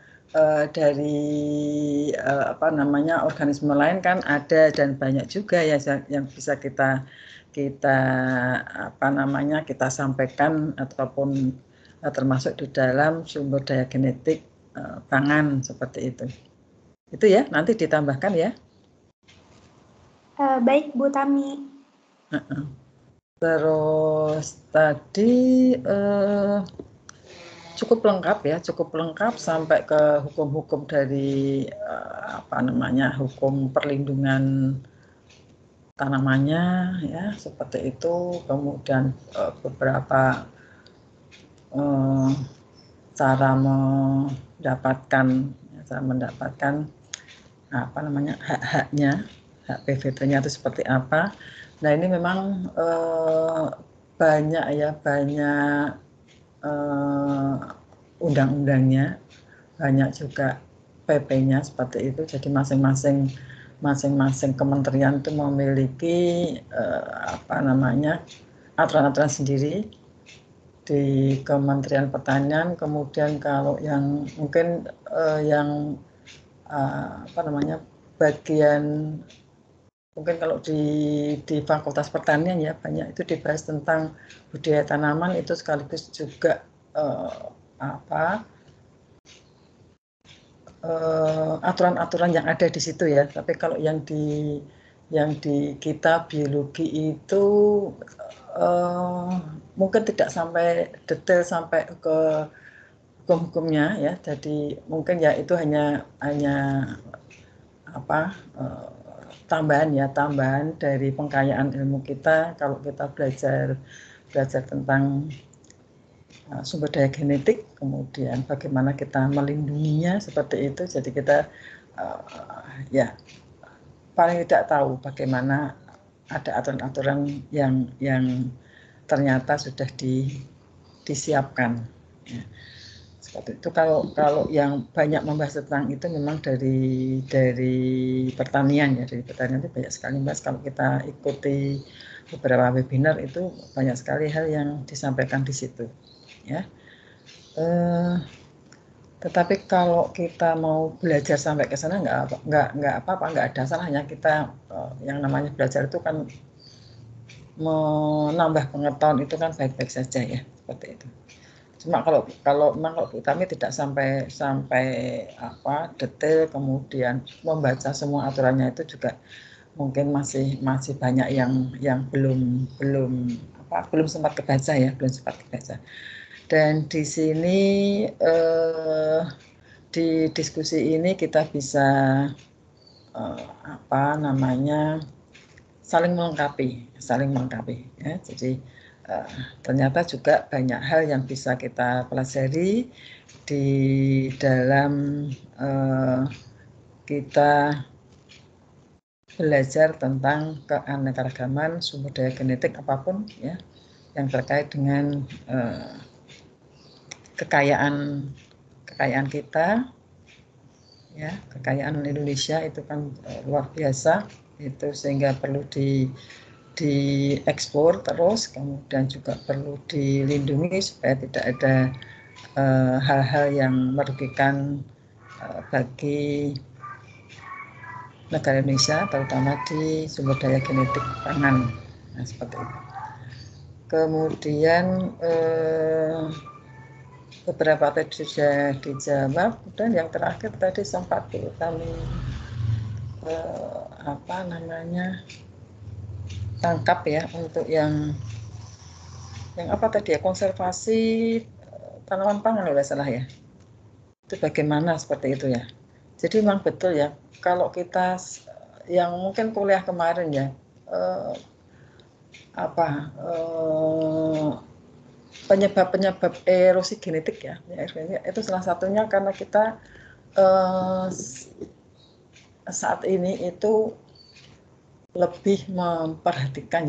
dari organisme lain kan ada dan banyak juga ya yang bisa kita sampaikan ataupun termasuk di dalam sumber daya genetik pangan seperti itu. Itu ya, nanti ditambahkan ya. Baik Bu Tami. Terus tadi cukup lengkap sampai ke hukum-hukum dari hukum perlindungan tanamannya ya seperti itu, kemudian beberapa cara mendapatkan hak-haknya, hak PVT-nya itu seperti apa. Nah ini memang banyak undang-undangnya, banyak juga PP-nya seperti itu. Jadi masing-masing kementerian itu memiliki aturan-aturan sendiri di Kementerian Pertanian. Kemudian kalau yang mungkin bagian mungkin kalau di Fakultas Pertanian ya banyak itu dibahas tentang budidaya tanaman, itu sekaligus juga aturan-aturan yang ada di situ ya. Tapi kalau yang di kita biologi itu mungkin tidak sampai detail sampai ke hukum-hukumnya ya. Jadi mungkin ya itu hanya tambahan dari pengkayaan ilmu kita kalau kita belajar tentang sumber daya genetik, kemudian bagaimana kita melindunginya seperti itu. Jadi kita paling tidak tahu bagaimana ada aturan-aturan yang ternyata sudah disiapkan. Ya. Seperti itu. Kalau yang banyak membahas tentang itu memang dari pertanian ya, dari pertanian itu banyak sekali membahas. Kalau kita ikuti beberapa webinar itu banyak sekali hal yang disampaikan di situ ya. Tetapi kalau kita mau belajar sampai ke sana nggak apa-apa, nggak ada salahnya kita yang namanya belajar itu kan menambah pengetahuan itu kan baik-baik saja ya, seperti itu. Cuma kalau memang kalau kami tidak sampai apa detail, kemudian membaca semua aturannya itu juga mungkin masih banyak yang belum sempat kebaca ya, belum sempat kebaca. Dan di sini di diskusi ini kita bisa saling melengkapi ya. Jadi ternyata juga banyak hal yang bisa kita pelajari di dalam kita belajar tentang keanekaragaman sumber daya genetik apapun ya, yang terkait dengan kekayaan kita ya, kekayaan Indonesia itu kan luar biasa itu, sehingga perlu diekspor terus, kemudian juga perlu dilindungi supaya tidak ada hal-hal yang merugikan bagi negara Indonesia, terutama di sumber daya genetik pangan. Nah, seperti itu. Kemudian beberapa tadi sudah dijawab, dan yang terakhir tadi sempat kami tangkap ya, untuk yang apa tadi ya, konservasi tanaman pangan kalau tidak salah ya, itu bagaimana seperti itu ya. Jadi memang betul ya, kalau kita yang mungkin kuliah kemarin ya, penyebab erosi genetik ya, itu salah satunya karena kita saat ini itu lebih memperhatikan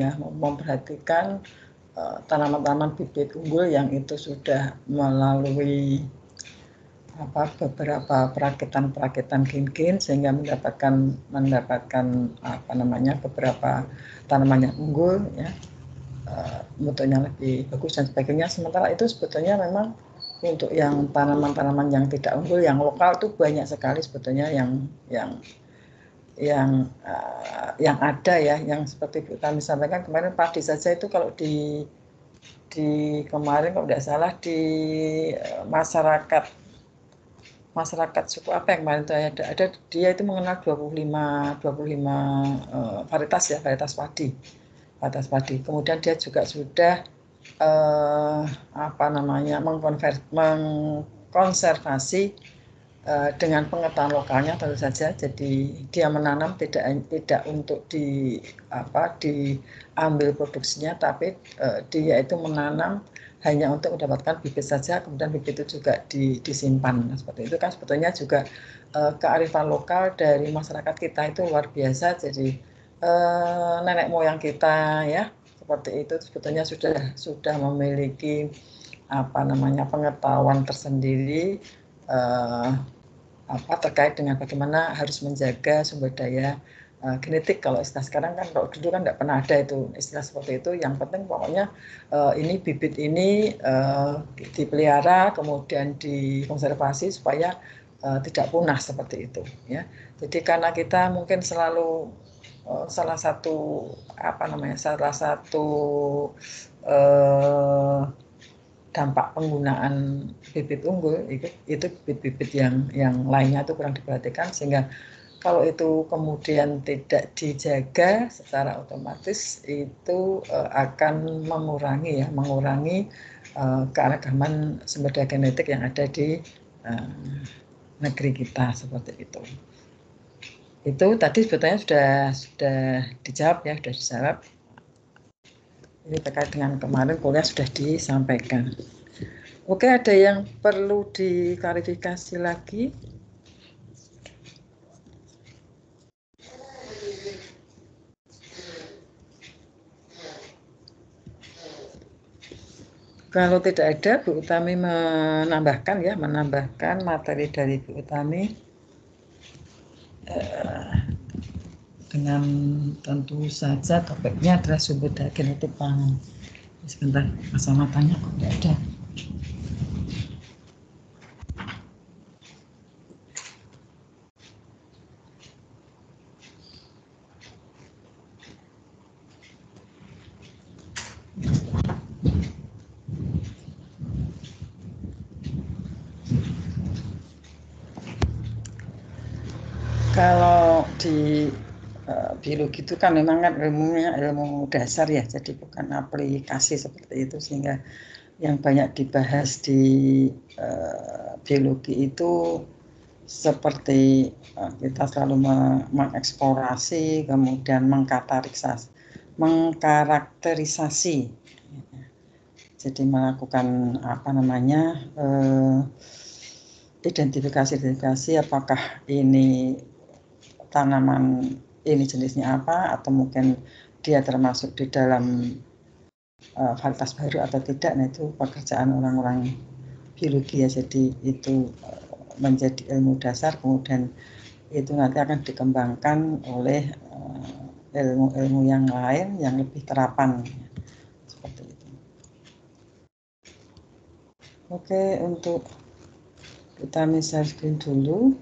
tanaman-tanaman bibit unggul yang itu sudah melalui beberapa perakitan gen sehingga mendapatkan beberapa tanaman yang unggul ya, mutunya lebih bagus dan sebagainya. Sementara itu sebetulnya memang untuk yang tanaman-tanaman yang tidak unggul, yang lokal itu banyak sekali sebetulnya yang ada ya, yang seperti kami sampaikan kemarin, padi saja itu kalau di kemarin kalau tidak salah di masyarakat suku apa yang kemarin itu ada dia itu mengenal 25 varietas padi. Kemudian dia juga sudah mengkonservasi dengan pengetahuan lokalnya tentu saja. Jadi dia menanam tidak untuk diambil produksinya, tapi dia itu menanam hanya untuk mendapatkan bibit saja, kemudian bibit itu juga disimpan. Nah, seperti itu kan sebetulnya juga kearifan lokal dari masyarakat kita itu luar biasa. Jadi nenek moyang kita ya, seperti itu sebetulnya sudah memiliki pengetahuan tersendiri terkait dengan bagaimana harus menjaga sumber daya genetik. Kalau istilah sekarang kan, kalau dulu kan tidak pernah ada itu istilah seperti itu. Yang penting pokoknya ini bibit ini dipelihara, kemudian dikonservasi supaya tidak punah, seperti itu ya. Jadi karena kita mungkin selalu salah satu dampak penggunaan bibit unggul itu bibit-bibit yang lainnya itu kurang diperhatikan, sehingga kalau itu kemudian tidak dijaga secara otomatis itu akan mengurangi keanekaragaman sumber daya genetik yang ada di negeri kita, seperti itu. Itu tadi sebetulnya sudah dijawab ya, sudah dijawab. Ini terkait dengan kemarin kuliah sudah disampaikan. Oke, ada yang perlu diklarifikasi lagi? Kalau tidak ada, Bu Utami menambahkan materi dari Bu Utami dengan tentu saja topiknya adalah sumber daya genetik pangan. Sebentar, kacamatanya kok tidak ada. Kalau di biologi itu kan memang kan ilmunya ilmu dasar ya, jadi bukan aplikasi seperti itu, sehingga yang banyak dibahas di biologi itu seperti kita selalu mengeksplorasi, kemudian mengkarakterisasi, jadi melakukan identifikasi apakah ini tanaman ini jenisnya apa, atau mungkin dia termasuk di dalam varietas baru atau tidak. Nah, itu pekerjaan orang-orang biologi ya, jadi itu menjadi ilmu dasar, kemudian itu nanti akan dikembangkan oleh ilmu-ilmu yang lain yang lebih terapan, seperti itu. Oke, untuk kita share screen dulu.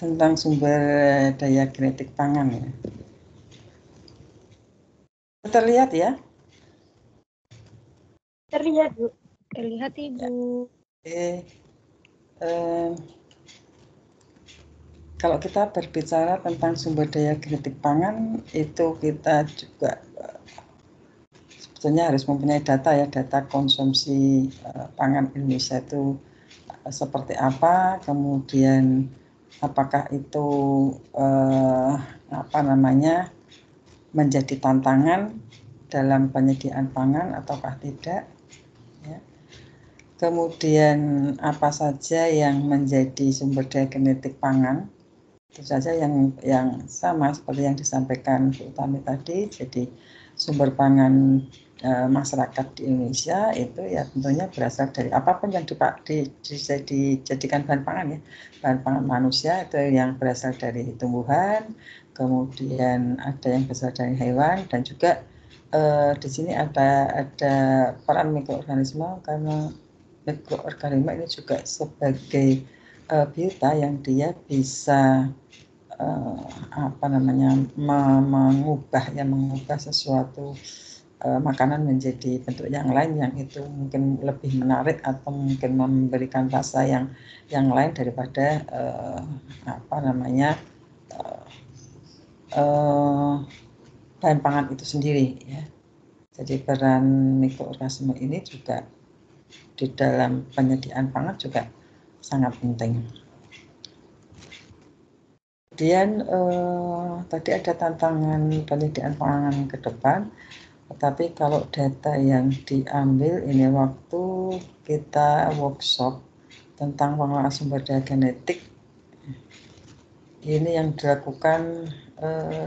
Tentang sumber daya genetik pangan ya. Terlihat ya? Terlihat, Bu. Terlihat, Ibu. Oke. Kalau kita berbicara tentang sumber daya genetik pangan, itu kita juga sebetulnya harus mempunyai data ya, data konsumsi pangan Indonesia itu seperti apa, kemudian apakah itu menjadi tantangan dalam penyediaan pangan ataukah tidak, ya. Kemudian apa saja yang menjadi sumber daya genetik pangan, itu saja yang sama seperti yang disampaikan Bu Utami tadi. Jadi sumber pangan masyarakat di Indonesia itu ya tentunya berasal dari apapun yang dijadikan bahan pangan ya, bahan pangan manusia itu yang berasal dari tumbuhan, kemudian ada yang berasal dari hewan, dan juga di sini ada peran mikroorganisme, karena mikroorganisme ini juga sebagai biota yang dia bisa mengubah sesuatu makanan menjadi bentuk yang lain, yang itu mungkin lebih menarik atau mungkin memberikan rasa yang lain daripada bahan pangan itu sendiri ya. Jadi peran mikroorganisme ini juga di dalam penyediaan pangan juga sangat penting. Kemudian tadi ada tantangan penyediaan pangan ke depan, tetapi kalau data yang diambil ini waktu kita workshop tentang pengelolaan sumber daya genetik, ini yang dilakukan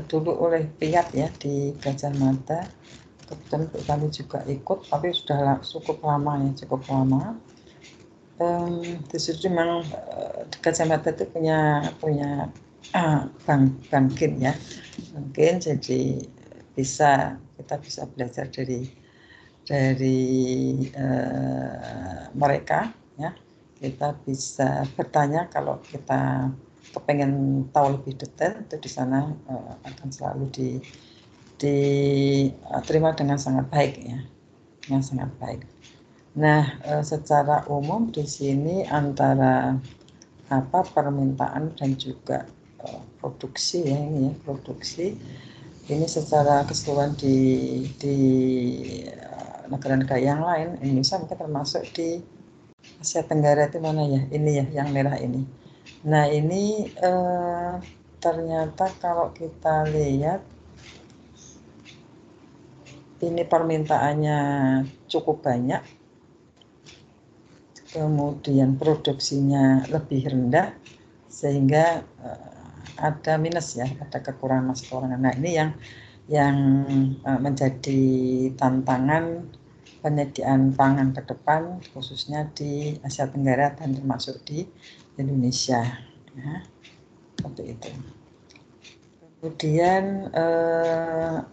dulu oleh PIAT ya di Gajah Mada. Kebetulan kami juga ikut, tapi sudah cukup lama. Di situ memang Gajah Mada itu punya bank gen ya, mungkin jadi kita bisa belajar dari mereka ya. Kita bisa bertanya kalau kita kepengen tahu lebih detail, itu di sana akan selalu diterima dengan sangat baik ya, dengan sangat baik. Nah, secara umum di sini antara permintaan dan juga produksi ya, produksi ini secara keseluruhan di negara-negara yang lain, Indonesia mungkin termasuk di Asia Tenggara itu mana ya, ini ya yang merah ini. Nah ini ternyata kalau kita lihat ini permintaannya cukup banyak, kemudian produksinya lebih rendah, sehingga ada minus ya, ada kekurangan. Nah ini yang menjadi tantangan penyediaan pangan ke depan, khususnya di Asia Tenggara dan termasuk di Indonesia. Ya, seperti itu. Kemudian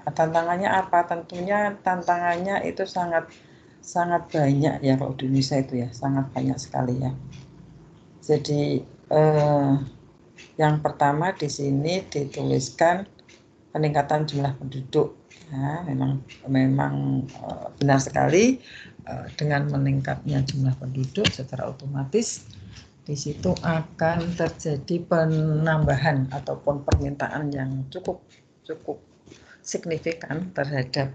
tantangannya apa? Tentunya tantangannya itu sangat banyak ya kalau di Indonesia itu ya, sangat banyak sekali ya. Jadi yang pertama di sini dituliskan peningkatan jumlah penduduk. Ya, memang benar sekali dengan meningkatnya jumlah penduduk secara otomatis di situ akan terjadi penambahan ataupun permintaan yang cukup signifikan terhadap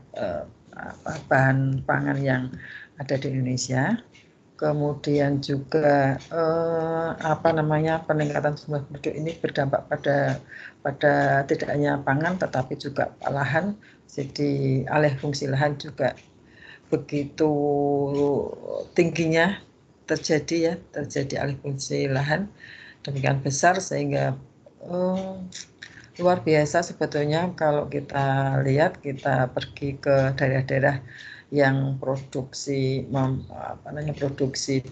bahan pangan yang ada di Indonesia. Kemudian juga peningkatan jumlah penduduk ini berdampak pada tidak hanya pangan tetapi juga lahan. Jadi alih fungsi lahan juga begitu tingginya terjadi alih fungsi lahan demikian besar sehingga luar biasa sebetulnya kalau kita lihat, kita pergi ke daerah-daerah yang produksi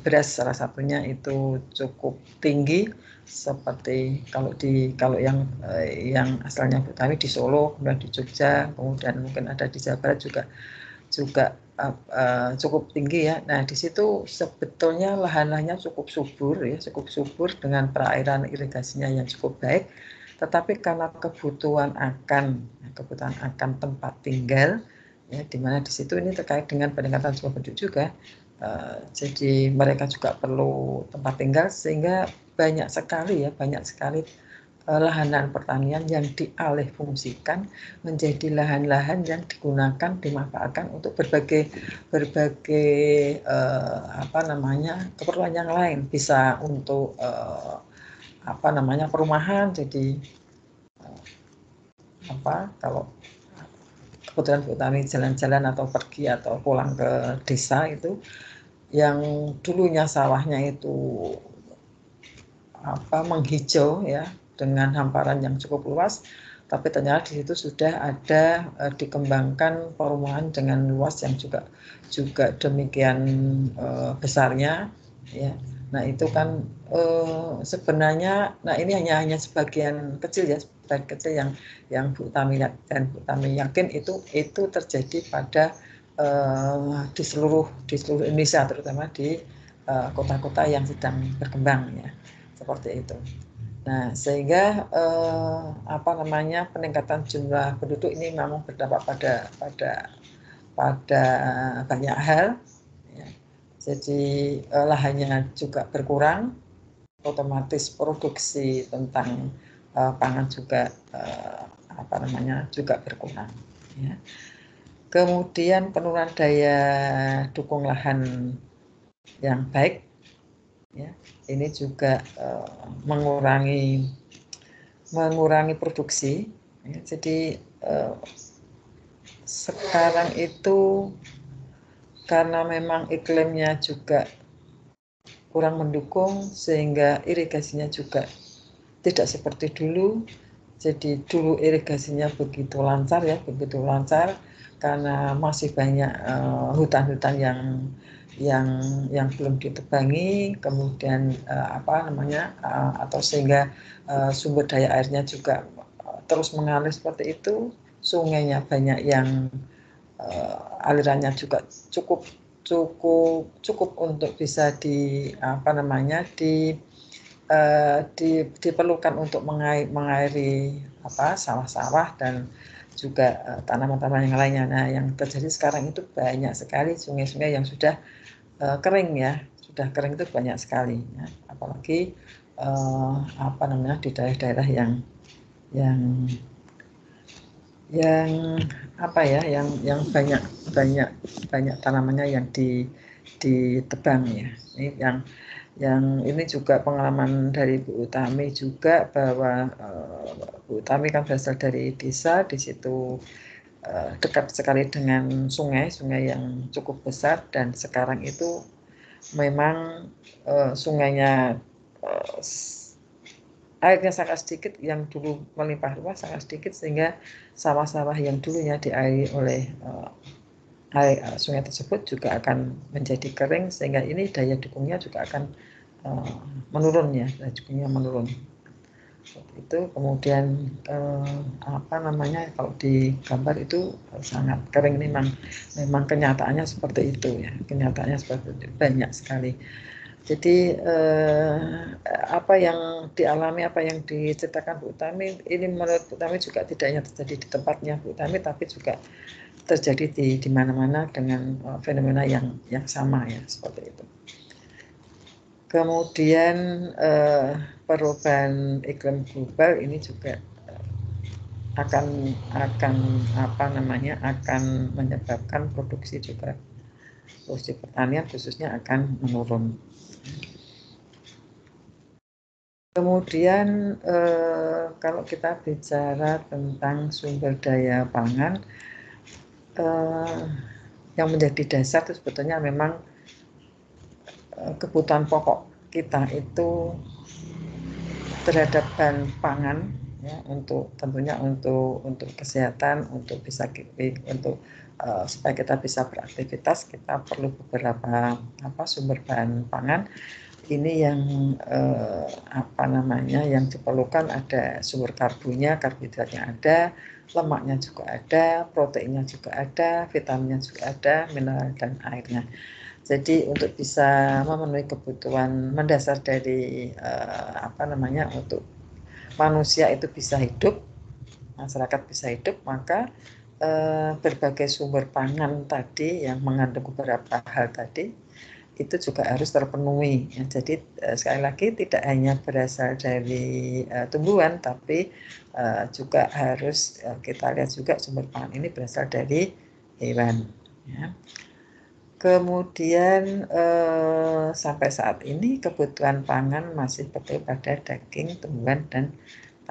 beras salah satunya itu cukup tinggi, seperti kalau yang asalnya Betawi di Solo, kemudian di Jogja, kemudian mungkin ada di Jawa Barat juga cukup tinggi ya. Nah di situ sebetulnya lahan-lahannya cukup subur dengan perairan irigasinya yang cukup baik, tetapi karena kebutuhan akan tempat tinggal ya, di mana di situ ini terkait dengan peningkatan jumlah penduduk juga, jadi mereka juga perlu tempat tinggal sehingga banyak sekali lahan-lahan pertanian yang dialih fungsikan menjadi lahan-lahan yang digunakan, dimanfaatkan untuk berbagai keperluan yang lain, bisa untuk perumahan. Jadi kalau kebetulan Bu Tami jalan-jalan atau pergi atau pulang ke desa itu yang dulunya sawahnya itu menghijau ya dengan hamparan yang cukup luas, tapi ternyata di situ sudah ada dikembangkan perumahan dengan luas yang juga demikian besarnya ya. Nah itu kan sebenarnya, nah ini hanya sebagian kecil ya, yang Bu Tami dan Bu Tami yakin itu terjadi pada di seluruh Indonesia, terutama di kota-kota yang sedang berkembang ya, seperti itu. Nah sehingga peningkatan jumlah penduduk ini memang berdampak pada banyak hal ya. Jadi lahannya juga berkurang, otomatis produksi tentang pangan juga juga berkurang ya. Kemudian penurunan daya dukung lahan yang baik ya, ini juga mengurangi produksi ya. Jadi sekarang itu karena memang iklimnya juga kurang mendukung sehingga irigasinya juga tidak seperti dulu. Jadi dulu irigasinya begitu lancar karena masih banyak hutan-hutan yang belum ditebangi, kemudian atau sehingga sumber daya airnya juga terus mengalir seperti itu. Sungainya banyak yang alirannya juga cukup untuk bisa diperlukan untuk mengairi sawah-sawah dan juga tanaman-tanaman yang lainnya. Nah, yang terjadi sekarang itu banyak sekali sungai-sungai yang sudah kering ya, sudah kering itu banyak sekali ya. Apalagi di daerah-daerah yang banyak tanamannya yang ditebang ya. Ini yang ini juga pengalaman dari Bu Utami juga, bahwa Bu Utami kan berasal dari desa, di situ dekat sekali dengan sungai yang cukup besar, dan sekarang itu memang sungainya airnya sangat sedikit, yang dulu melimpah ruah sangat sedikit, sehingga sawah-sawah yang dulunya diairi oleh air sungai tersebut juga akan menjadi kering, sehingga ini daya dukungnya juga akan menurun ya, daya dukungnya menurun. Itu kemudian apa namanya, kalau di gambar itu sangat kering, memang kenyataannya seperti itu ya, kenyataannya seperti itu, banyak sekali. Jadi apa yang dialami, apa yang diceritakan Bu Utami, ini menurut Bu Utami juga tidak hanya terjadi di tempatnya Bu Utami, tapi juga terjadi di mana-mana dengan fenomena yang sama ya, seperti itu. Kemudian perubahan iklim global ini juga akan apa namanya, akan menyebabkan produksi pertanian khususnya akan menurun. Kemudian kalau kita bicara tentang sumber daya pangan, yang menjadi dasar itu sebetulnya memang kebutuhan pokok kita itu terhadap bahan pangan ya, tentunya untuk kesehatan, untuk bisa supaya kita bisa beraktivitas, kita perlu beberapa sumber bahan pangan. Ini yang apa namanya, yang diperlukan, ada sumber karbohidratnya ada, lemaknya juga ada, proteinnya juga ada, vitaminnya juga ada, mineral dan airnya. Jadi untuk bisa memenuhi kebutuhan mendasar dari apa namanya, untuk manusia itu bisa hidup, masyarakat bisa hidup, maka berbagai sumber pangan tadi yang mengandung beberapa hal tadi itu juga harus terpenuhi. Ya, jadi sekali lagi tidak hanya berasal dari tumbuhan, tapi juga harus kita lihat juga sumber pangan ini berasal dari hewan. Ya. Kemudian sampai saat ini kebutuhan pangan masih betul pada daging, tumbuhan, dan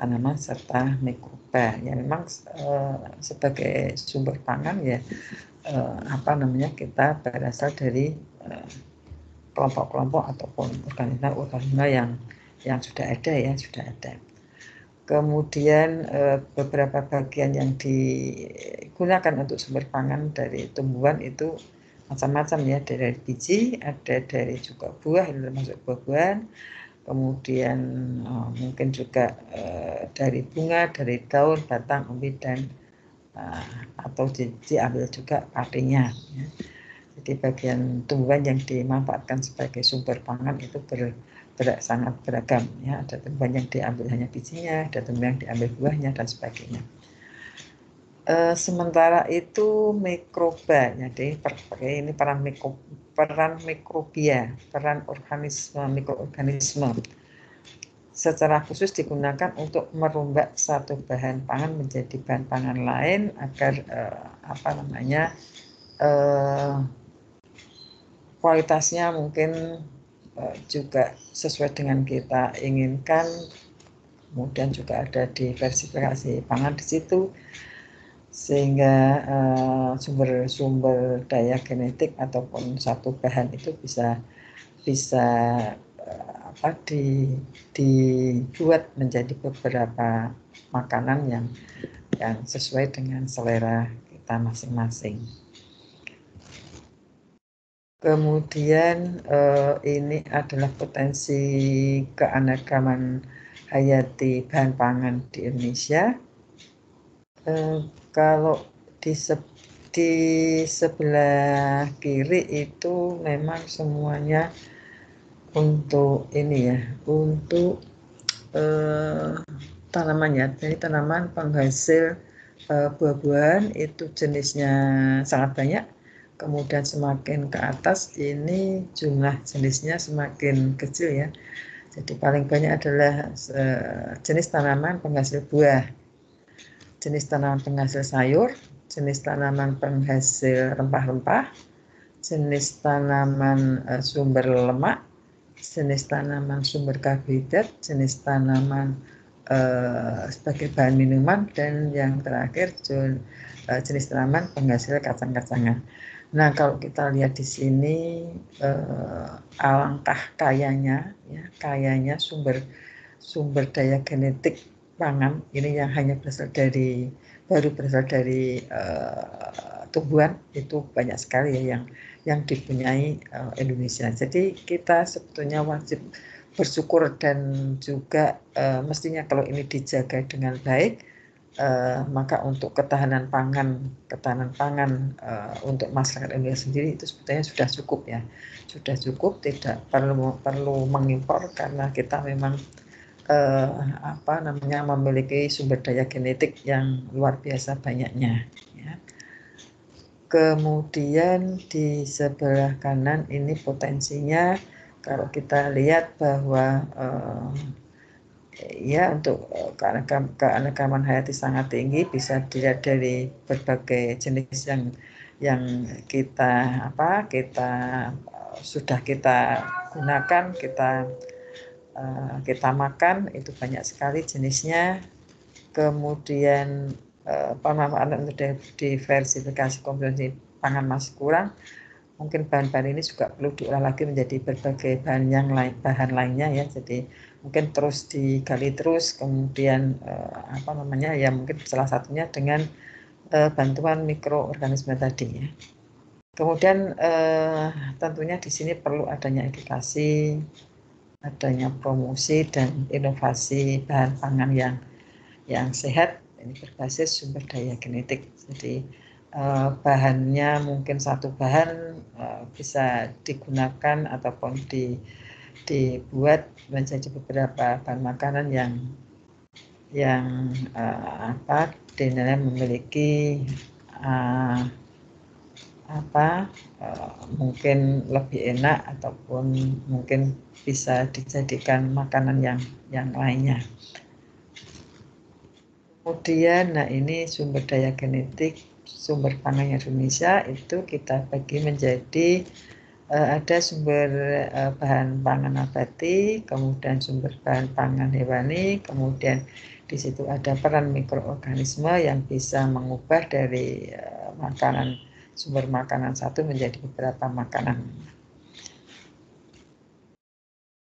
tanaman serta mikroba. Ya memang sebagai sumber pangan ya apa namanya, kita berasal dari kelompok-kelompok ataupun organisme yang sudah ada ya, sudah ada. Kemudian beberapa bagian yang digunakan untuk sumber pangan dari tumbuhan itu macam-macam ya, dari biji, ada dari juga buah, ini termasuk buah-buahan, kemudian mungkin juga dari bunga, dari daun, batang, umbi, dan atau diambil juga patinya. Ya. Jadi bagian tumbuhan yang dimanfaatkan sebagai sumber pangan itu sangat beragam ya. Ada tumbuhan yang diambil hanya bijinya, ada tumbuhan yang diambil buahnya, dan sebagainya. Sementara itu mikroba, jadi ini peran mikrobia, peran mikroorganisme secara khusus digunakan untuk merombak satu bahan pangan menjadi bahan pangan lain agar apa namanya, kualitasnya mungkin juga sesuai dengan kita inginkan. Kemudian juga ada diversifikasi pangan di situ, sehingga sumber daya genetik ataupun satu bahan itu bisa dibuat menjadi beberapa makanan yang sesuai dengan selera kita masing-masing. Kemudian ini adalah potensi keanekaragaman hayati bahan pangan di Indonesia. Kalau di sebelah kiri itu memang semuanya untuk ini ya, untuk tanaman ya. Jadi tanaman penghasil buah-buahan itu jenisnya sangat banyak. Kemudian semakin ke atas ini jumlah jenisnya semakin kecil ya. Jadi paling banyak adalah jenis tanaman penghasil buah, jenis tanaman penghasil sayur, jenis tanaman penghasil rempah-rempah, jenis tanaman sumber lemak, jenis tanaman sumber karbohidrat, jenis tanaman sebagai bahan minuman, dan yang terakhir jenis tanaman penghasil kacang-kacangan. Nah, kalau kita lihat di sini alangkah kayanya sumber sumber daya genetik pangan ini yang hanya baru berasal dari tumbuhan itu banyak sekali ya yang dipunyai Indonesia. Jadi kita sebetulnya wajib bersyukur dan juga mestinya kalau ini dijaga dengan baik, maka untuk ketahanan pangan untuk masyarakat Indonesia sendiri itu sebetulnya sudah cukup ya, sudah cukup, tidak perlu mengimpor karena kita memang memiliki sumber daya genetik yang luar biasa banyaknya. Ya. Kemudian di sebelah kanan ini potensinya kalau kita lihat bahwa ya untuk keanekaragaman hayati sangat tinggi, bisa dilihat dari berbagai jenis yang kita sudah kita gunakan, kita makan, itu banyak sekali jenisnya. Kemudian pemanfaatan untuk diversifikasi komposisi pangan masih kurang. Mungkin bahan-bahan ini juga perlu diolah lagi menjadi berbagai bahan lainnya ya. Jadi mungkin terus digali terus, kemudian ya mungkin salah satunya dengan bantuan mikroorganisme tadi ya. Kemudian tentunya di sini perlu adanya edukasi, adanya promosi dan inovasi bahan pangan yang sehat, ini berbasis sumber daya genetik. Jadi bahannya mungkin satu bahan bisa digunakan ataupun dibuat menjadi beberapa bahan makanan yang dinilai memiliki mungkin lebih enak ataupun mungkin bisa dijadikan makanan yang lainnya. Kemudian, ini sumber daya genetik, sumber pangan Indonesia itu kita bagi menjadi ada sumber bahan pangan nabati, kemudian sumber bahan pangan hewani, kemudian di situ ada peran mikroorganisme yang bisa mengubah dari sumber makanan satu menjadi beberapa makanan.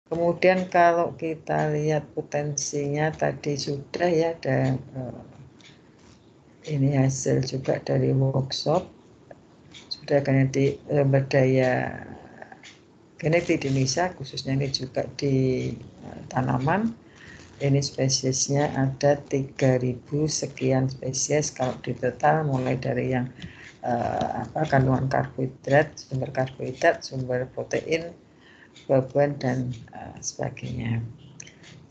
Kemudian kalau kita lihat potensinya tadi sudah ya, ada ini hasil juga dari workshop, sudah genetik berdaya genetik di Indonesia, khususnya ini juga di tanaman. Ini spesiesnya ada 3.000 sekian spesies kalau di total, mulai dari yang kandungan karbohidrat, sumber protein, buah-buahan dan sebagainya.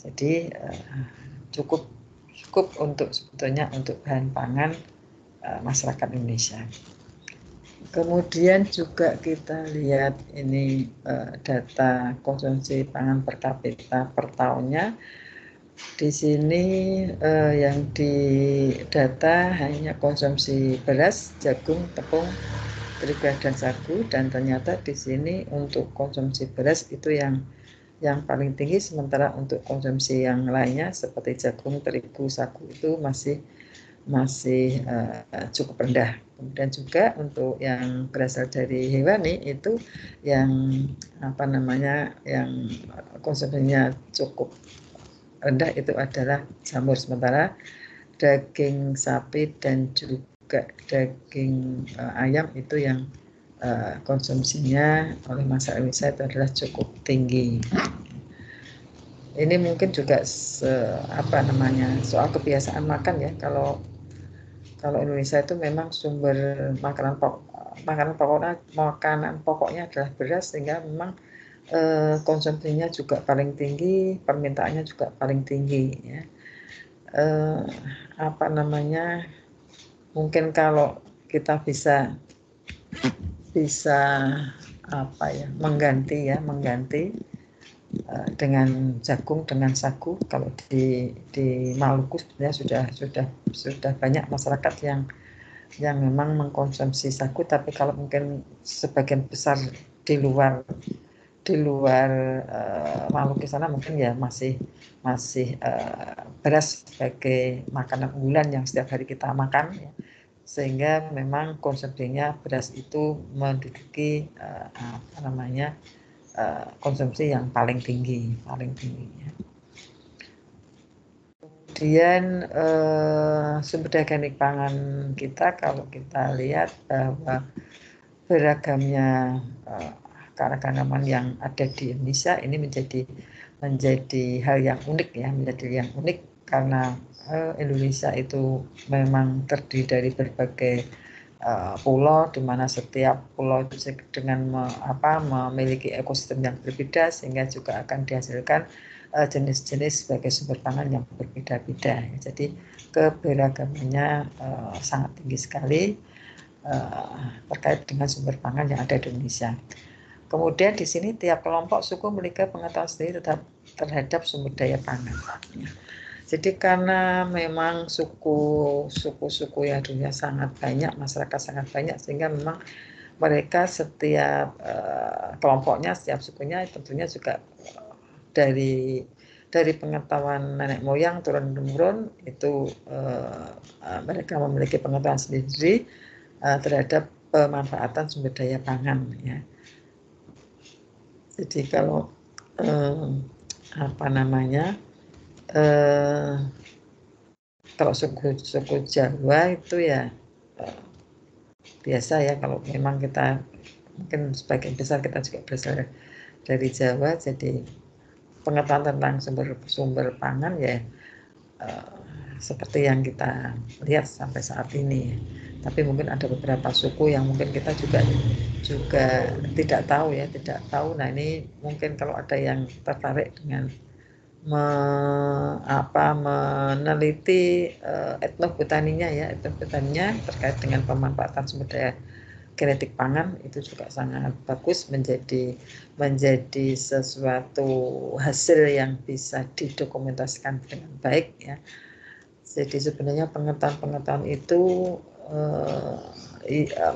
Jadi cukup sebetulnya untuk bahan pangan masyarakat Indonesia. Kemudian juga kita lihat ini data konsumsi pangan per kapita per tahunnya. Di sini yang didata hanya konsumsi beras, jagung, tepung, terigu dan sagu, dan ternyata di sini untuk konsumsi beras itu yang paling tinggi, sementara untuk konsumsi yang lainnya seperti jagung, terigu, sagu itu masih cukup rendah. Kemudian juga untuk yang berasal dari hewani itu yang yang konsumsinya cukup rendah itu adalah jamur, sementara daging sapi dan juga daging ayam itu yang konsumsinya oleh masyarakat Indonesia itu adalah cukup tinggi. Ini mungkin juga soal kebiasaan makan ya. Kalau Indonesia itu memang sumber makanan pokoknya adalah beras, sehingga memang konsumsinya juga paling tinggi, permintaannya juga paling tinggi ya. Mungkin kalau kita bisa mengganti dengan jagung, dengan sagu. Kalau di Maluku sebenarnya sudah banyak masyarakat yang memang mengkonsumsi sagu, tapi kalau mungkin sebagian besar di luar Maluku sana mungkin ya masih beras sebagai makanan unggulan yang setiap hari kita makan ya. Sehingga memang konsumsinya beras itu menduduki konsumsi yang paling tinggi ya. Kemudian sumber daya organik pangan kita, kalau kita lihat bahwa beragamnya keanekaragaman yang ada di Indonesia ini menjadi hal yang unik ya, menjadi yang unik karena Indonesia itu memang terdiri dari berbagai pulau, di mana setiap pulau itu dengan memiliki ekosistem yang berbeda, sehingga juga akan dihasilkan jenis-jenis sebagai sumber pangan yang berbeda-beda. Jadi keberagamannya sangat tinggi sekali terkait dengan sumber pangan yang ada di Indonesia. Kemudian di sini tiap kelompok suku memiliki pengetahuan sendiri terhadap sumber daya pangan. Jadi karena memang suku-suku yang dunia sangat banyak, masyarakat sangat banyak, sehingga memang mereka setiap kelompoknya, setiap sukunya tentunya juga dari pengetahuan nenek moyang turun-temurun itu mereka memiliki pengetahuan sendiri terhadap pemanfaatan sumber daya pangan ya. Jadi kalau kalau suku Jawa itu ya biasa ya, kalau memang kita mungkin sebagian besar kita juga berasal dari Jawa, jadi pengetahuan tentang sumber pangan ya seperti yang kita lihat sampai saat ini. Tapi mungkin ada beberapa suku yang mungkin kita juga tidak tahu ya, tidak tahu. Nah ini mungkin kalau ada yang tertarik dengan meneliti etnobotaninya ya, etnobotaninya terkait dengan pemanfaatan sumber daya genetik pangan, itu juga sangat bagus, menjadi sesuatu hasil yang bisa didokumentasikan dengan baik ya. Jadi sebenarnya pengetahuan itu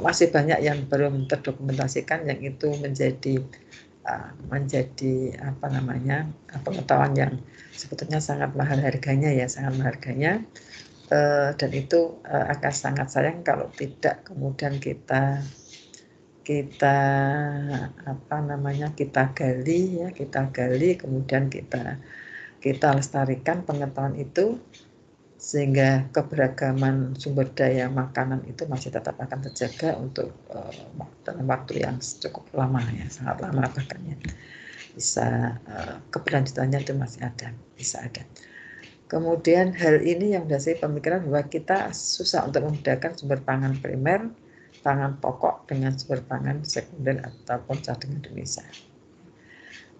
masih banyak yang belum terdokumentasikan, yang itu menjadi pengetahuan yang sebetulnya sangat mahal harganya ya, dan itu akan sangat sayang kalau tidak kemudian kita gali, kemudian kita lestarikan pengetahuan itu, sehingga keberagaman sumber daya makanan itu masih tetap akan terjaga untuk dalam waktu yang cukup lama ya, sangat lama bahkan ya, bisa keberlanjutannya itu masih bisa ada. Kemudian hal ini yang mendasari pemikiran bahwa kita susah untuk membedakan sumber pangan primer, pangan pokok dengan sumber pangan sekunder ataupun cadangan Indonesia.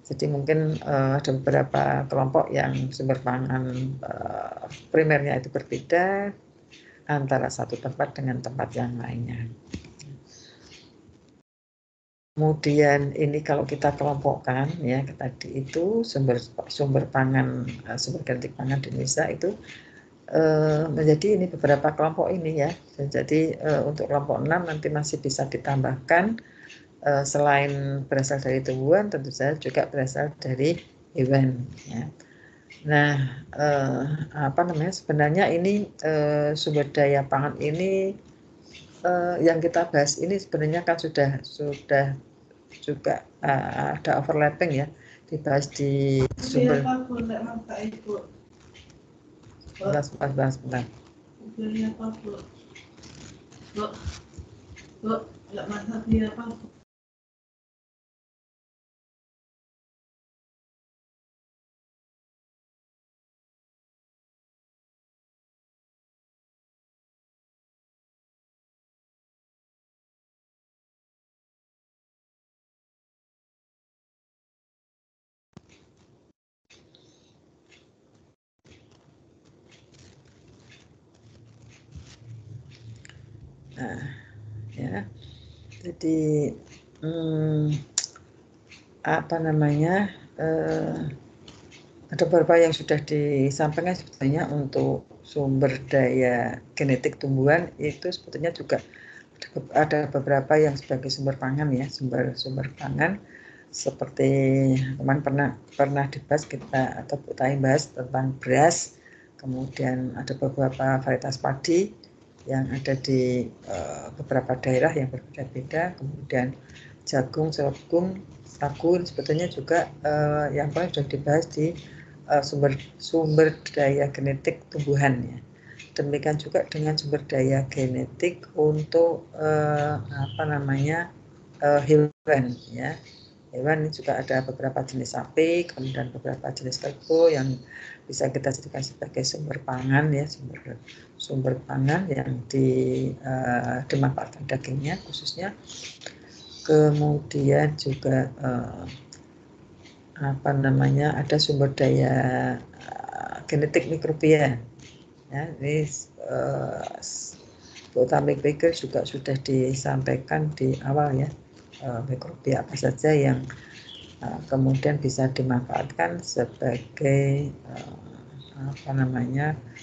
Jadi mungkin ada beberapa kelompok yang sumber pangan primernya itu berbeda antara satu tempat dengan tempat yang lainnya. Kemudian ini kalau kita kelompokkan ya, tadi itu sumber pangan, sumber genetik pangan di Indonesia itu menjadi ini beberapa kelompok ini ya. Jadi untuk kelompok 6 nanti masih bisa ditambahkan. Selain berasal dari tumbuhan, tentu saja juga berasal dari hewan. Ya. Nah, sebenarnya ini sumber daya pangan ini yang kita bahas ini sebenarnya kan sudah juga ada overlapping ya, dibahas di sumber. Sebentar. Nah, ya, jadi ada beberapa yang sudah disampaikan sebetulnya untuk sumber daya genetik tumbuhan itu sebetulnya juga ada beberapa yang sebagai sumber pangan ya, sumber pangan seperti kemarin pernah dibahas kita bahas tentang beras, kemudian ada beberapa varietas padi yang ada di beberapa daerah yang berbeda-beda, kemudian jagung, sorghum, sagu, sebetulnya juga yang paling sudah dibahas di sumber daya genetik tumbuhan ya. Demikian juga dengan sumber daya genetik untuk hewan ya. Hewan ini juga ada beberapa jenis sapi, kemudian beberapa jenis kerbau yang bisa kita jadikan sebagai sumber pangan ya, sumber pangan yang dimanfaatkan dagingnya khususnya. Kemudian juga ada sumber daya genetik mikrobia. Ya, ini Botamik Baker juga sudah disampaikan di awal ya, mikrobia apa saja yang kemudian bisa dimanfaatkan sebagai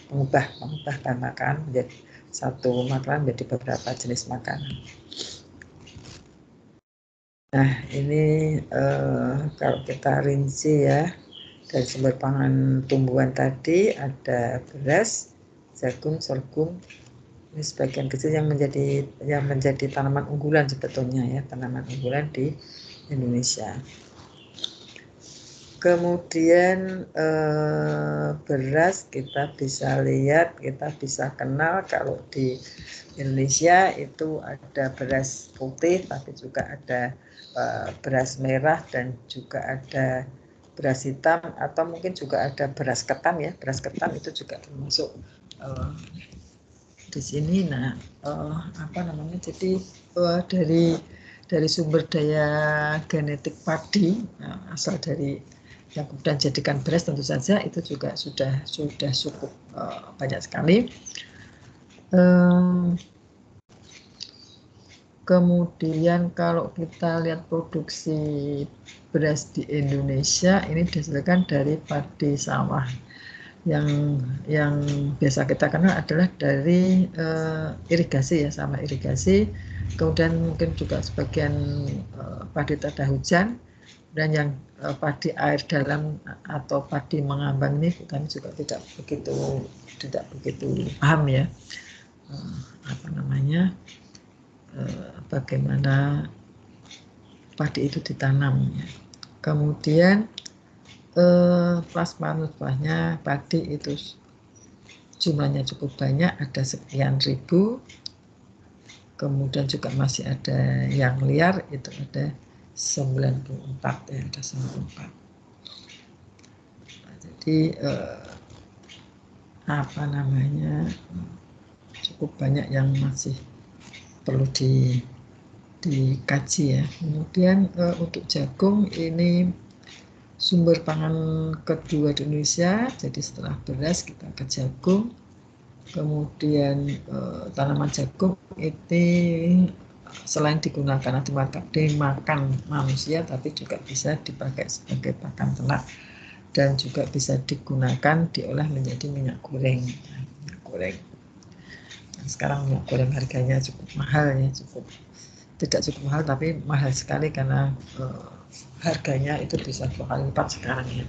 pengubah bahan makanan menjadi satu makanan menjadi beberapa jenis makanan. Nah ini kalau kita rinci ya, dari sumber pangan tumbuhan tadi ada beras, jagung, sorghum. Ini sebagian kecil yang menjadi tanaman unggulan sebetulnya ya, tanaman unggulan di Indonesia. Kemudian beras kita bisa lihat, kita bisa kenal kalau di Indonesia itu ada beras putih, tapi juga ada beras merah dan juga ada beras hitam atau mungkin juga ada beras ketan ya. Beras ketan itu juga termasuk di sini. Nah, jadi dari sumber daya genetik padi asal dari yang kemudian jadikan beras tentu saja itu juga sudah cukup banyak sekali. Kemudian kalau kita lihat produksi beras di Indonesia ini dihasilkan dari padi sawah. Yang biasa kita kenal adalah dari irigasi ya, sama irigasi. Kemudian mungkin juga sebagian padi tada hujan, dan yang padi air dalam atau padi mengambang ini kami juga tidak begitu paham ya, bagaimana padi itu ditanam ya. Kemudian plasma nutfahnya padi itu jumlahnya cukup banyak, ada sekian ribu. Kemudian juga masih ada yang liar, itu ada 94 ya, ada 94. Nah, jadi cukup banyak yang masih perlu dikaji ya. Kemudian untuk jagung ini sumber pangan kedua di Indonesia, jadi setelah beras kita ke jagung. Kemudian tanaman jagung itu selain digunakan dimakan manusia, tapi juga bisa dipakai sebagai pakan ternak dan juga bisa digunakan diolah menjadi minyak goreng. Nah, sekarang minyak goreng harganya cukup mahal ya, tidak cukup mahal tapi mahal sekali karena harganya itu bisa 2 kali lipat sekarang ya.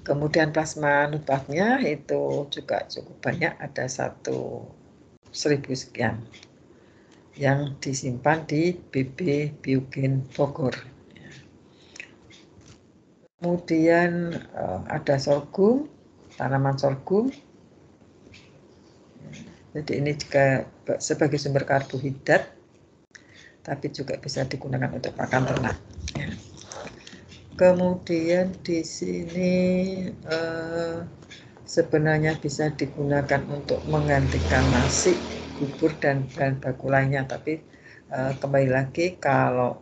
Kemudian plasma nutfahnya itu juga cukup banyak, ada 1.000 sekian yang disimpan di BB Biogen Bogor. Kemudian ada sorghum, tanaman sorghum. Jadi ini juga sebagai sumber karbohidrat, tapi juga bisa digunakan untuk pakan ternak. Ya. Kemudian di sini sebenarnya bisa digunakan untuk menggantikan nasi, bubur dan bahan baku lainnya. Tapi kembali lagi kalau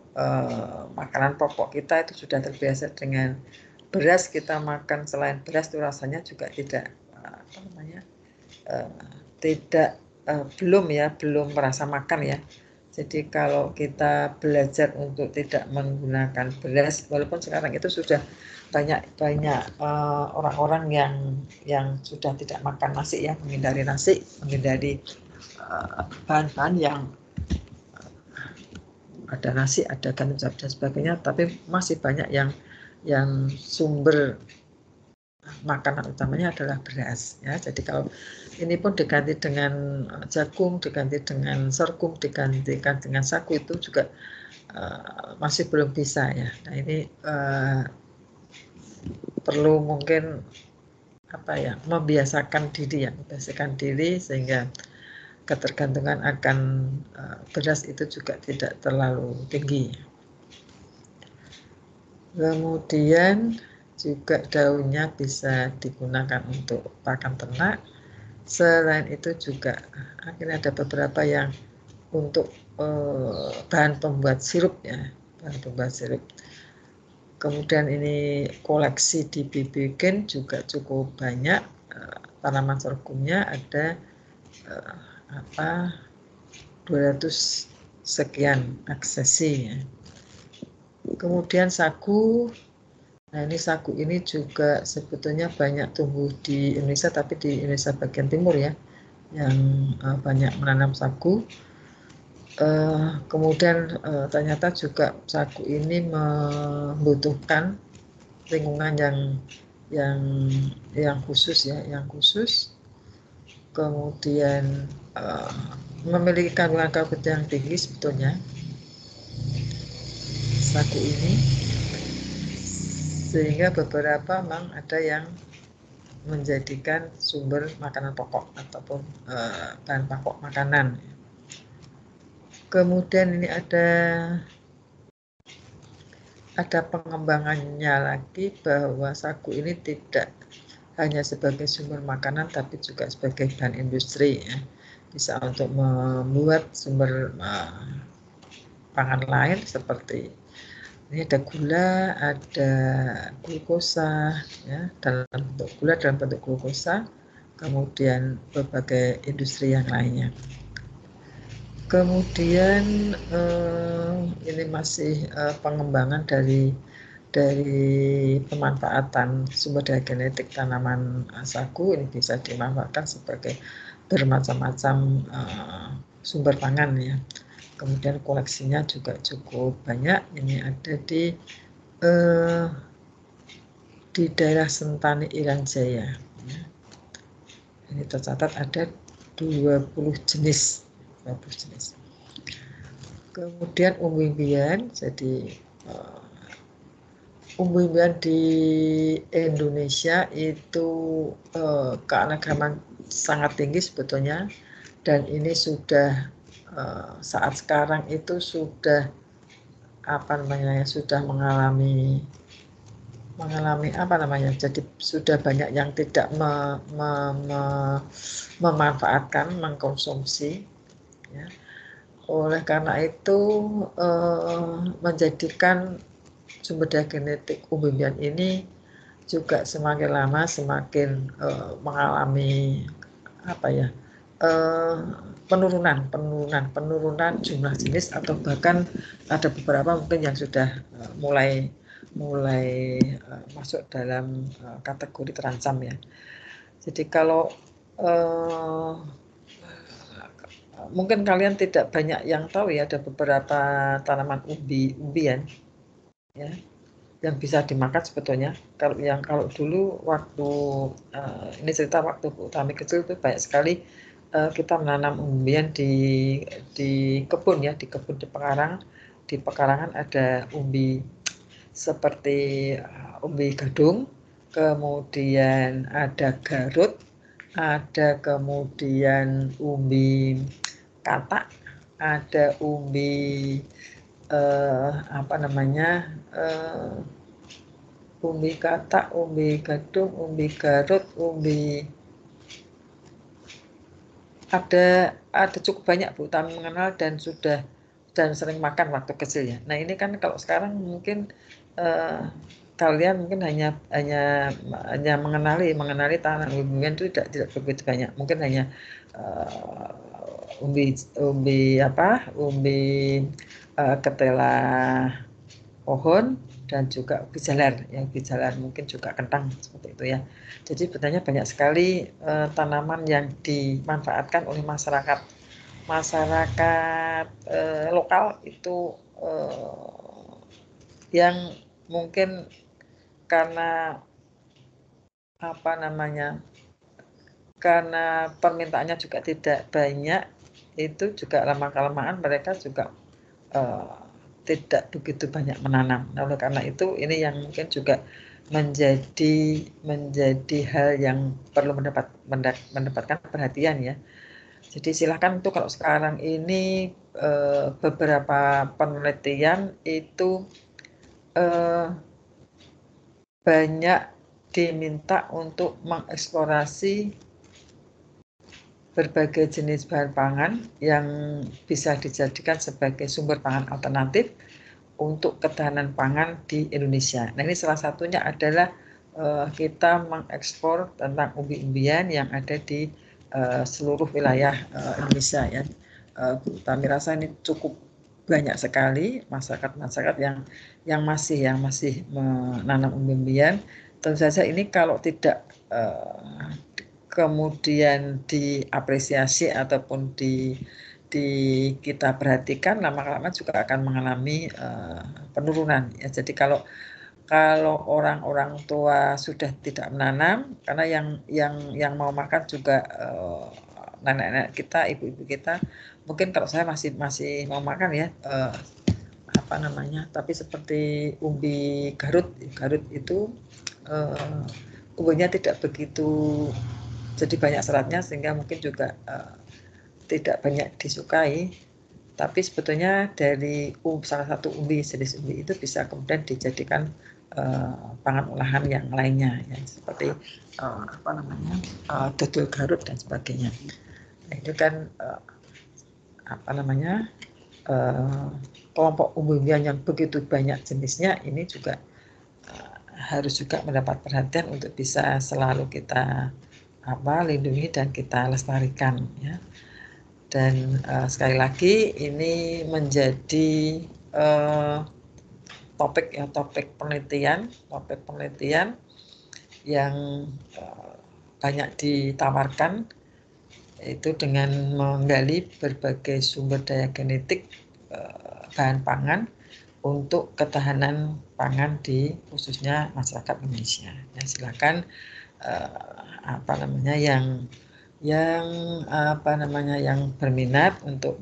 makanan pokok kita itu sudah terbiasa dengan beras, kita makan selain beras itu rasanya juga belum merasa makan ya. Jadi kalau kita belajar untuk tidak menggunakan beras, walaupun sekarang itu sudah banyak orang-orang yang sudah tidak makan nasi ya, menghindari nasi, menghindari bahan-bahan yang ada nasi, ada gandum dan sebagainya, tapi masih banyak yang sumber makanan utamanya adalah beras ya. Jadi kalau ini pun diganti dengan jagung, diganti dengan sorghum, digantikan dengan sagu, itu juga masih belum bisa ya. Nah ini perlu mungkin membiasakan diri sehingga ketergantungan akan beras itu juga tidak terlalu tinggi. Kemudian juga daunnya bisa digunakan untuk pakan ternak. Selain itu juga akhirnya ada beberapa yang untuk bahan pembuat sirup ya, bahan pembuat sirup. Kemudian ini koleksi dibikin juga cukup banyak. Tanaman sorghumnya ada 200 sekian aksesi ya. Kemudian sagu. Nah, ini sagu ini juga sebetulnya banyak tumbuh di Indonesia, tapi di Indonesia bagian timur ya, yang banyak menanam sagu. Kemudian ternyata juga sagu ini membutuhkan lingkungan yang khusus ya, yang khusus. Kemudian memiliki kandungan karbohidrat yang tinggi sebetulnya sagu ini, sehingga beberapa memang ada yang menjadikan sumber makanan pokok ataupun bahan pokok makanan. Kemudian ini ada pengembangannya lagi bahwa sagu ini tidak hanya sebagai sumber makanan tapi juga sebagai bahan industri ya. Bisa untuk membuat sumber pangan lain seperti ini ada gula, ada glukosa ya, dalam bentuk glukosa, kemudian berbagai industri yang lainnya. Kemudian ini masih pengembangan dari pemanfaatan sumber daya genetik tanaman sagu. Ini bisa dimanfaatkan sebagai bermacam-macam sumber pangan ya. Kemudian koleksinya juga cukup banyak. Ini ada di daerah Sentani Irian Jaya. Ya. Ini tercatat ada 20 jenis. Kemudian umbi-umbian, jadi umbi-umbian di Indonesia itu keanekaragaman sangat tinggi sebetulnya, dan ini sudah saat sekarang itu sudah sudah mengalami jadi sudah banyak yang tidak memanfaatkan, mengkonsumsi ya. Oleh karena itu menjadikan sumber daya genetik umbi-umbian ini juga semakin lama semakin mengalami penurunan jumlah jenis, atau bahkan ada beberapa mungkin yang sudah mulai masuk dalam kategori terancam ya. Jadi kalau mungkin kalian tidak banyak yang tahu ya, ada beberapa tanaman umbi-umbian ya yang bisa dimakan sebetulnya. Kalau dulu waktu ini cerita waktu kami kecil itu banyak sekali kita menanam umbian di kebun ya, di pekarangan. Di pekarangan ada umbi seperti umbi gadung, kemudian ada garut, ada kemudian umbi katak, ada umbi umbi katak, umbi gadung, umbi garut, ada cukup banyak Bu Tami mengenal dan sering makan waktu kecil ya. Nah ini kan kalau sekarang mungkin kalian mungkin hanya mengenali tanaman umbi-umbian itu tidak begitu banyak. Mungkin hanya umbi ketela pohon dan juga ubi jalar. Yang ubi jalar mungkin juga kentang seperti itu ya. Jadi sebenarnya banyak sekali tanaman yang dimanfaatkan oleh masyarakat lokal itu yang mungkin karena karena permintaannya juga tidak banyak, itu juga lama-kelamaan mereka juga tidak begitu banyak menanam. Nah, oleh karena itu ini yang mungkin juga menjadi hal yang perlu mendapatkan perhatian ya. Jadi silakan tuh kalau sekarang ini beberapa penelitian itu banyak diminta untuk mengeksplorasi berbagai jenis bahan pangan yang bisa dijadikan sebagai sumber pangan alternatif untuk ketahanan pangan di Indonesia. Nah, ini salah satunya adalah kita mengekspor tentang umbi-umbian yang ada di seluruh wilayah Indonesia ya. Kami rasa ini cukup banyak sekali masyarakat yang masih menanam umbi-umbian. Tentu saja ini kalau tidak kemudian diapresiasi ataupun kita perhatikan, lama-lama juga akan mengalami penurunan ya. Jadi kalau orang-orang tua sudah tidak menanam, karena yang mau makan juga nenek-nenek kita, ibu-ibu kita, mungkin kalau saya masih mau makan ya, tapi seperti umbi Garut itu umbinya tidak begitu, jadi banyak seratnya sehingga mungkin juga tidak banyak disukai. Tapi sebetulnya dari salah satu jenis umbi itu bisa kemudian dijadikan pangan olahan yang lainnya ya, seperti dodol Garut dan sebagainya. Nah, itu kan kelompok umbi-umbian yang begitu banyak jenisnya, ini juga harus juga mendapat perhatian untuk bisa selalu kita lindungi dan kita lestarikan ya. Dan sekali lagi ini menjadi topik penelitian yang banyak ditawarkan, itu dengan menggali berbagai sumber daya genetik bahan pangan untuk ketahanan pangan di khususnya masyarakat Indonesia. Ya, silakan yang berminat untuk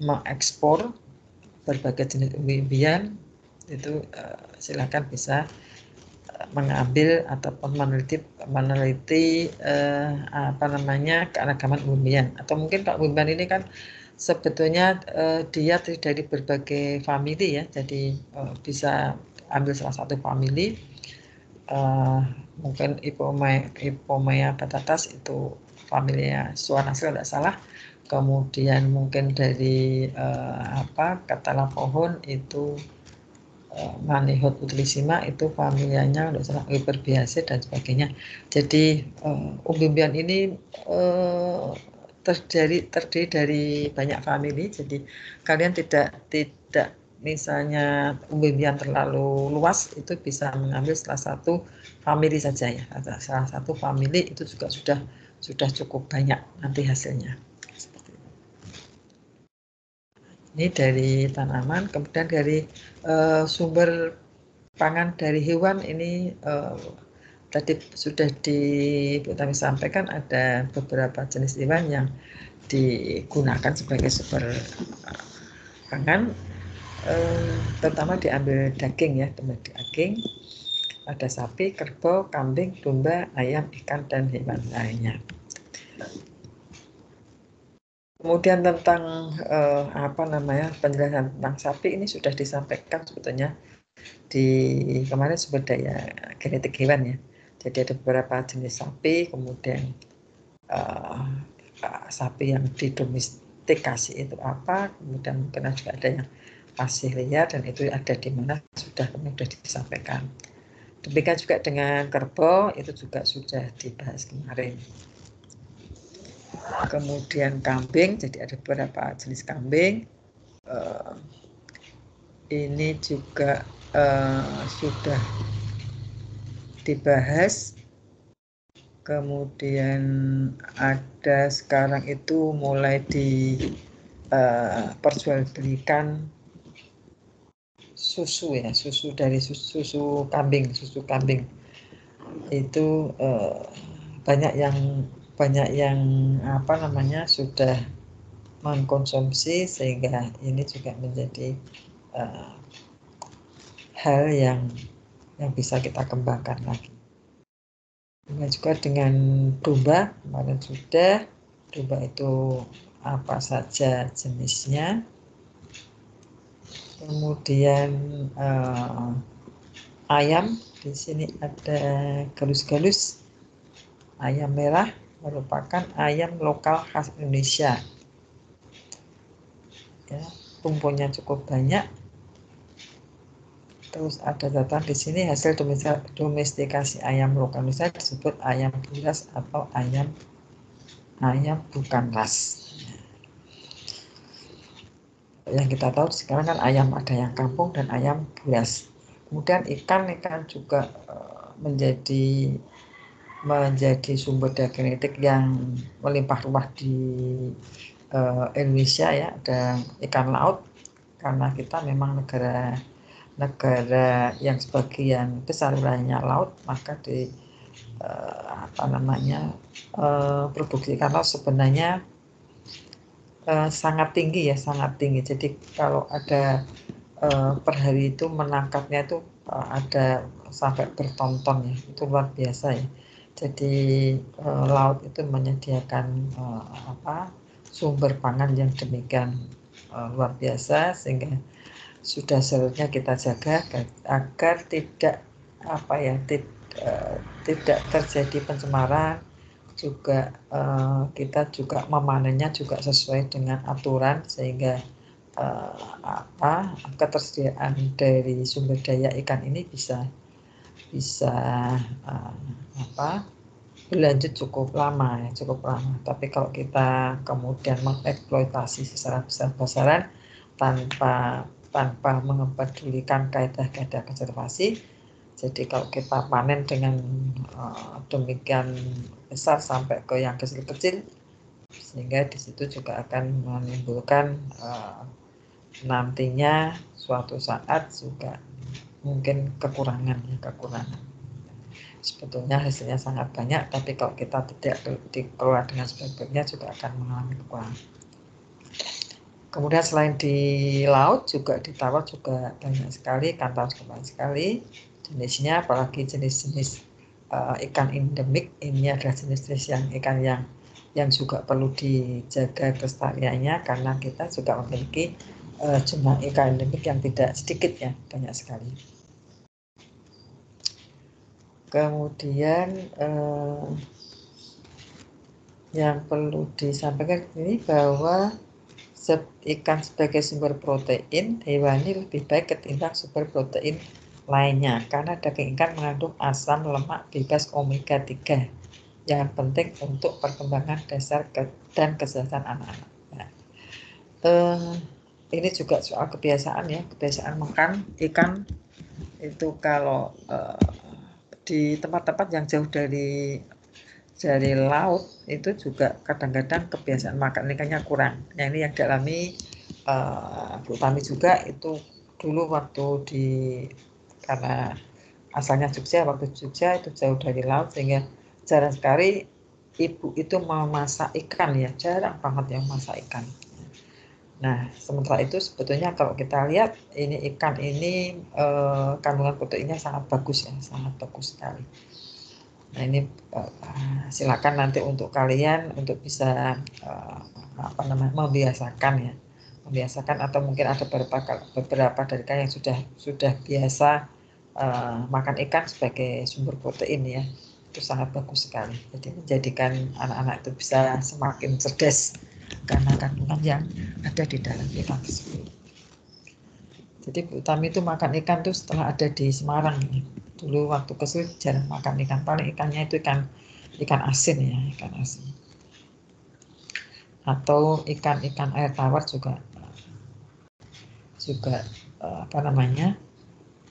mengekspor berbagai jenis umbi-umbian itu silakan bisa mengambil ataupun meneliti keanekaragaman umbi-umbian. Atau mungkin kalau umbi-umbian ini kan sebetulnya dia dari berbagai famili ya, jadi bisa ambil salah satu famili. Mungkin Ipomea batatas itu familinya Soanacea tidak salah. Kemudian mungkin dari Catala pohon itu Manihot utilissima itu familianya tidak salah Hyperbiaceae dan sebagainya. Jadi umbi-umbian ini terdiri dari banyak famili. Jadi kalian tidak misalnya umbi-umbian terlalu luas, itu bisa mengambil salah satu famili saja ya. Salah satu famili itu juga sudah cukup banyak nanti hasilnya. Seperti itu. Ini dari tanaman, kemudian dari sumber pangan dari hewan ini tadi sudah kami sampaikan ada beberapa jenis hewan yang digunakan sebagai sumber pangan. Terutama diambil daging ya, daging, ada sapi, kerbau, kambing, domba, ayam, ikan, dan hewan lainnya. Kemudian tentang penjelasan tentang sapi ini sudah disampaikan sebetulnya di kemarin sumber daya genetik hewan ya. Jadi ada beberapa jenis sapi, kemudian sapi yang didomestikasi itu apa, kemudian mungkin juga ada yang masih liar dan itu ada di mana sudah disampaikan. Demikian juga dengan kerbau, itu juga sudah dibahas kemarin. Kemudian kambing, jadi ada beberapa jenis kambing. Ini juga sudah dibahas. Kemudian ada sekarang itu mulai diperjualbelikan susu ya, susu kambing itu banyak yang sudah mengkonsumsi, sehingga ini juga menjadi hal yang yang bisa kita kembangkan lagi. Dengan juga dengan domba, kemarin sudah, domba itu apa saja jenisnya. Kemudian ayam, di sini ada galus-galus. Ayam merah merupakan ayam lokal khas Indonesia. Ya, tumpunya cukup banyak. Terus ada catatan di sini hasil domestikasi ayam lokal Indonesia disebut ayam bulas atau ayam bukan ras. Yang kita tahu sekarang kan ayam ada yang kampung dan ayam bulas. Kemudian ikan juga menjadi sumber daya genetik yang melimpah ruah di Indonesia ya. Ada ikan laut karena kita memang negara yang sebagian besar wilayahnya laut, maka di produksi ikan laut sebenarnya sangat tinggi ya, sangat tinggi. Jadi kalau ada per hari itu menangkapnya itu ada sampai bertonton ya, itu luar biasa ya. Jadi laut itu menyediakan sumber pangan yang demikian luar biasa, sehingga sudah seharusnya kita jaga agar tidak tidak terjadi pencemaran. Juga kita juga memanennya juga sesuai dengan aturan, sehingga ketersediaan dari sumber daya ikan ini bisa berlanjut cukup lama. Tapi kalau kita kemudian mengeksploitasi secara besar-besaran tanpa mempedulikan kaidah-kaidah konservasi, jadi kalau kita panen dengan demikian besar sampai ke yang kecil-kecil, sehingga di situ juga akan menimbulkan nantinya suatu saat juga mungkin kekurangan. Sebetulnya hasilnya sangat banyak, tapi kalau kita tidak dikelola dengan sebaik-baiknya juga akan mengalami kekurangan. Kemudian selain di laut, juga di tawar juga banyak sekali, ikan tawar juga banyak sekali jenisnya, apalagi jenis-jenis ikan endemik. Ini adalah jenis-jenis ikan yang juga perlu dijaga kelestariannya, karena kita juga memiliki jumlah ikan endemik yang tidak sedikit ya, banyak sekali. Kemudian yang perlu disampaikan ini bahwa ikan sebagai sumber protein hewani lebih baik ketimbang sumber protein lainnya, karena daging ikan mengandung asam lemak bebas omega 3 yang penting untuk perkembangan dasar dan kesehatan anak-anak. Nah, ini juga soal kebiasaan ya, kebiasaan makan ikan itu kalau di tempat-tempat yang jauh dari laut itu juga kadang-kadang kebiasaan makan ikannya kurang. Nah, ini yang dialami Bu Tami juga itu dulu waktu karena asalnya Jogja, waktu Jogja itu jauh dari laut, sehingga jarang sekali ibu itu memasak ikan ya, jarang banget yang masak ikan. Nah, sementara itu sebetulnya kalau kita lihat ini ikan ini kandungan proteinnya sangat bagus ya, sangat bagus sekali. Nah, ini silakan nanti untuk kalian untuk bisa membiasakan atau mungkin ada beberapa dari kalian yang sudah biasa makan ikan sebagai sumber protein ya, itu sangat bagus sekali. Jadi menjadikan anak-anak itu bisa semakin cerdas karena kandungan yang ada di dalam ikan tersebut. Jadi Bu Tami itu makan ikan tuh setelah ada di Semarang. Dulu waktu kecil jarang makan ikan, paling ikannya itu ikan asin ya, ikan asin. Atau ikan air tawar juga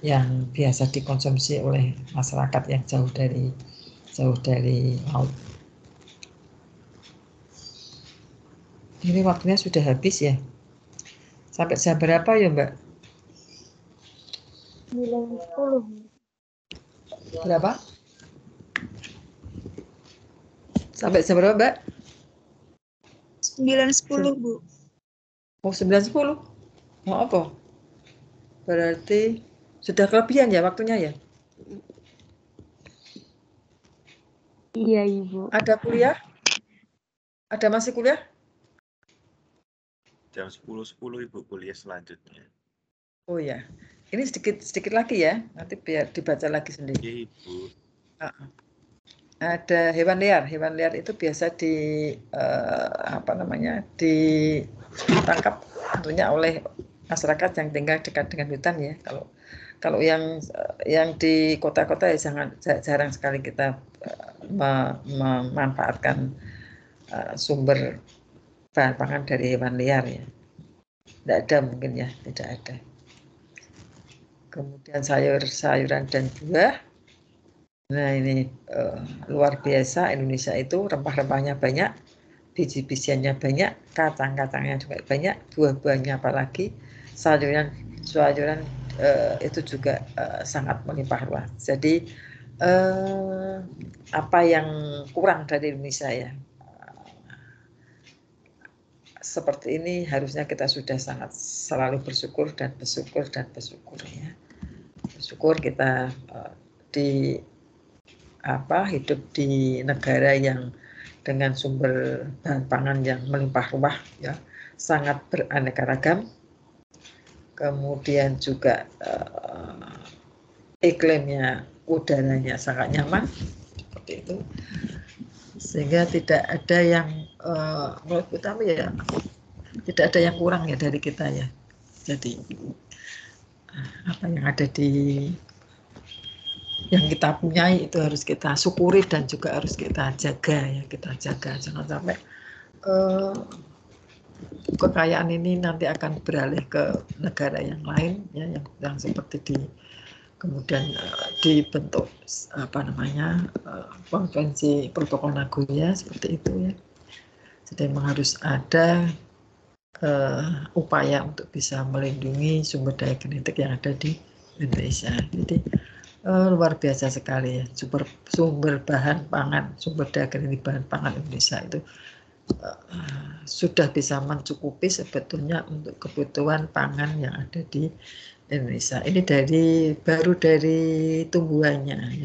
yang biasa dikonsumsi oleh masyarakat yang jauh dari laut. Ini waktunya sudah habis ya. Sampai jam berapa ya, Mbak? 9.10. Berapa? Sampai jam berapa, Mbak? 9.10, Bu. Oh, 9.10. Mau apa? Berarti sudah kelebihan ya waktunya ya? Iya, Ibu. Ada kuliah? Ada masih kuliah? Jam 10.10 Ibu kuliah selanjutnya. Oh ya, ini sedikit lagi ya, nanti biar dibaca lagi sendiri. Iya Ibu. Ada hewan liar. Hewan liar itu biasa ditangkap tentunya oleh masyarakat yang tinggal dekat dengan hutan ya. Kalau yang di kota-kota ya jarang sekali kita memanfaatkan sumber bahan pangan dari hewan liar ya. Tidak ada mungkin ya, tidak ada. Kemudian sayur-sayuran dan buah. Nah ini luar biasa, Indonesia itu rempah-rempahnya banyak, biji-bijiannya banyak, kacang-kacangnya juga banyak, buah-buahnya apalagi, sayuran itu juga sangat melimpah ruah. Jadi apa yang kurang dari Indonesia ya, seperti ini harusnya kita sudah sangat selalu bersyukur dan bersyukur ya. Bersyukur kita hidup di negara yang dengan sumber bahan pangan yang melimpah ruah ya, sangat beraneka ragam. Kemudian juga iklimnya, udaranya sangat nyaman seperti itu. Sehingga tidak ada yang menurut kita ya tidak ada yang kurang ya dari kita ya. Jadi apa yang ada yang kita punyai itu harus kita syukuri dan juga harus kita jaga ya, jangan sampai kekayaan ini nanti akan beralih ke negara yang lain ya, yang seperti kemudian dibentuk konvensi Protokol Nagoya seperti itu ya. Jadi memang harus ada upaya untuk bisa melindungi sumber daya genetik yang ada di Indonesia. Jadi luar biasa sekali ya, sumber bahan pangan, sumber daya genetik bahan pangan Indonesia itu sudah bisa mencukupi sebetulnya untuk kebutuhan pangan yang ada di Indonesia. Ini baru dari tumbuhannya,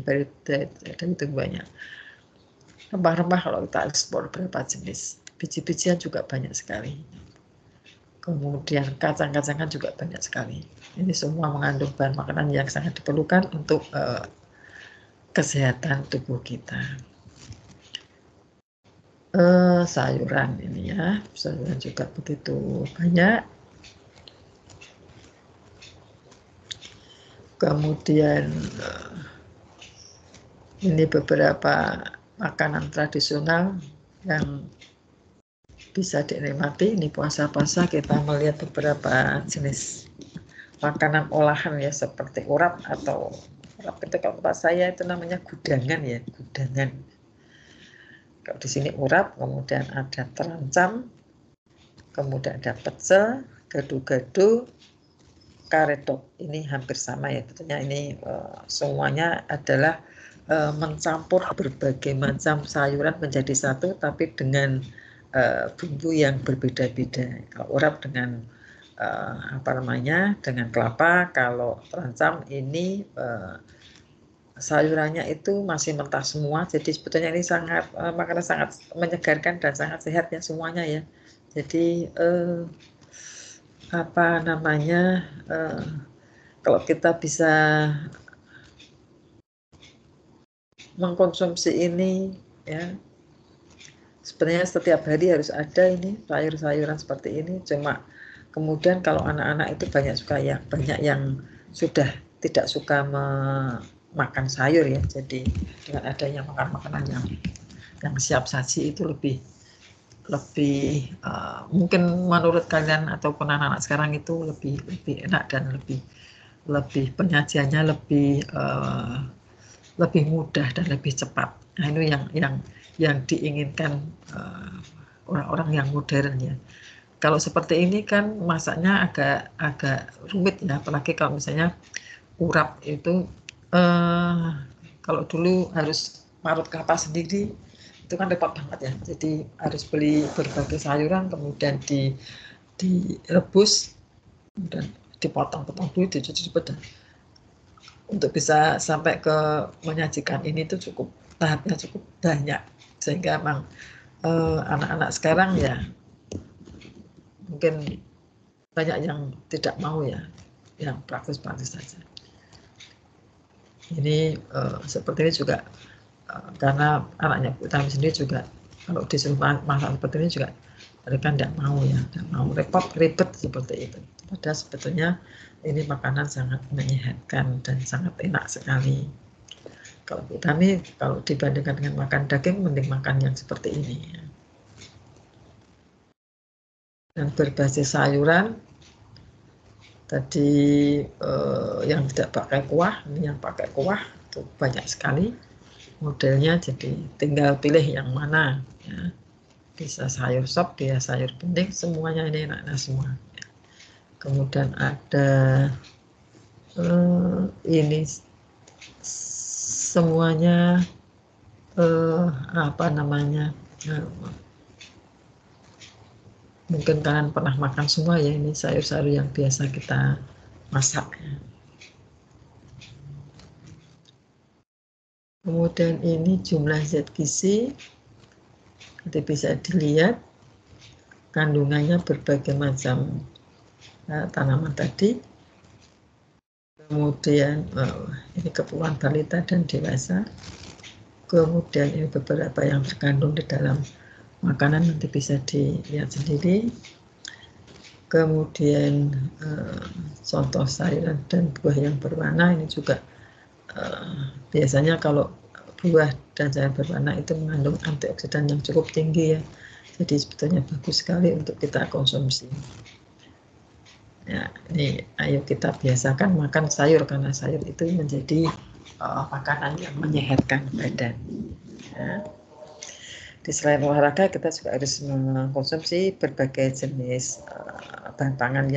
Rempah-rempah kalau kita ekspor berapa jenis, biji-bijian juga banyak sekali. Kemudian kacang-kacangan juga banyak sekali. Ini semua mengandung bahan makanan yang sangat diperlukan untuk kesehatan tubuh kita. Sayuran ini ya, sayuran juga begitu banyak. Kemudian ini beberapa makanan tradisional yang bisa dinikmati. Ini puasa-puasa kita melihat beberapa jenis makanan olahan ya, seperti urap atau urap itu kalau tempat saya itu namanya gudangan ya, gudangan. Kalau di sini urap, kemudian ada terancam, kemudian ada pecel, gado-gado, karedok. Ini hampir sama ya, tentunya ini semuanya adalah mencampur berbagai macam sayuran menjadi satu, tapi dengan bumbu yang berbeda-beda. Kalau urap dengan dengan kelapa, kalau terancam ini sayurannya itu masih mentah semua, jadi sebetulnya ini makanan sangat menyegarkan dan sangat sehat ya semuanya ya. Jadi kalau kita bisa mengkonsumsi ini ya, sebenarnya setiap hari harus ada ini sayur-sayuran seperti ini. Cuma kemudian kalau anak-anak itu banyak yang sudah tidak suka makan sayur ya. Jadi dengan adanya makan makanan yang siap saji itu lebih mungkin menurut kalian ataupun anak-anak sekarang itu lebih enak dan lebih penyajiannya lebih mudah dan lebih cepat. Nah itu yang diinginkan orang-orang yang modern ya. Kalau seperti ini kan masaknya agak rumit ya, apalagi kalau misalnya urap itu kalau dulu harus marut kelapa sendiri, itu kan repot banget ya. Jadi harus beli berbagai sayuran, kemudian direbus, kemudian dipotong-potong dulu, dicuci betul. Untuk bisa sampai ke menyajikan ini itu cukup tahapnya cukup banyak, sehingga memang anak-anak sekarang ya mungkin banyak yang tidak mau ya, yang praktis-praktis saja. Ini seperti ini juga karena anaknya Bu Tami sendiri juga kalau disuruh masak seperti ini juga mereka tidak mau ya, tidak mau ribet seperti itu. Padahal sebetulnya ini makanan sangat menyehatkan dan sangat enak sekali. Kalau Bu Tami, kalau dibandingkan dengan makan daging, mending makan yang seperti ini. Ya. Dan berbasis sayuran, tadi yang tidak pakai kuah, ini yang pakai kuah itu banyak sekali modelnya. Jadi tinggal pilih yang mana. Ya. Bisa sayur sop, bisa sayur bening, semuanya ini enak-enak semua. Ya. Kemudian ada ini semuanya apa namanya? Mungkin kalian pernah makan semua ya, ini sayur-sayur yang biasa kita masak. Ya. Kemudian ini jumlah zat gizi, nanti bisa dilihat kandungannya berbagai macam tanaman tadi. Kemudian ini keperluan balita dan dewasa. Kemudian ini beberapa yang terkandung di dalam makanan, nanti bisa dilihat sendiri. Kemudian contoh sayuran dan buah yang berwarna, ini juga biasanya kalau buah dan sayur berwarna itu mengandung antioksidan yang cukup tinggi ya. Jadi sebetulnya bagus sekali untuk kita konsumsi. Ya, ini ayo kita biasakan makan sayur, karena sayur itu menjadi makanan yang menyehatkan badan. Ya. Di selain olahraga, kita juga harus mengkonsumsi berbagai jenis bahan pangan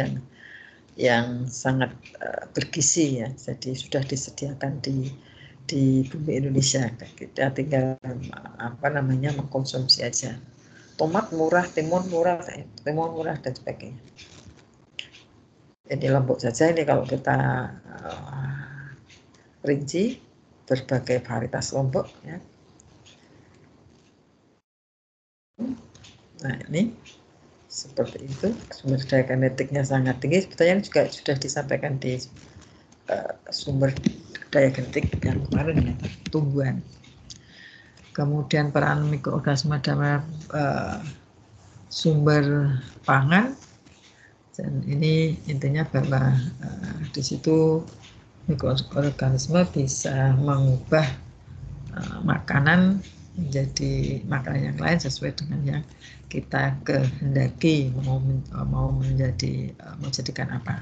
yang sangat bergizi ya. Jadi sudah disediakan di bumi Indonesia. Kita tinggal mengkonsumsi aja. Tomat murah, timun murah dan sebagainya. Ini lombok saja, ini kalau kita rinci berbagai varietas lombok ya. Nah ini seperti itu, sumber daya genetiknya sangat tinggi. Sebetulnya juga sudah disampaikan di sumber daya genetik yang kemarin ya, tumbuhan. Kemudian peran mikroorganisme dalam sumber pangan, dan ini intinya bahwa di situ mikroorganisme bisa mengubah makanan menjadi makanan yang lain sesuai dengan yang kita kehendaki, mau menjadikan apa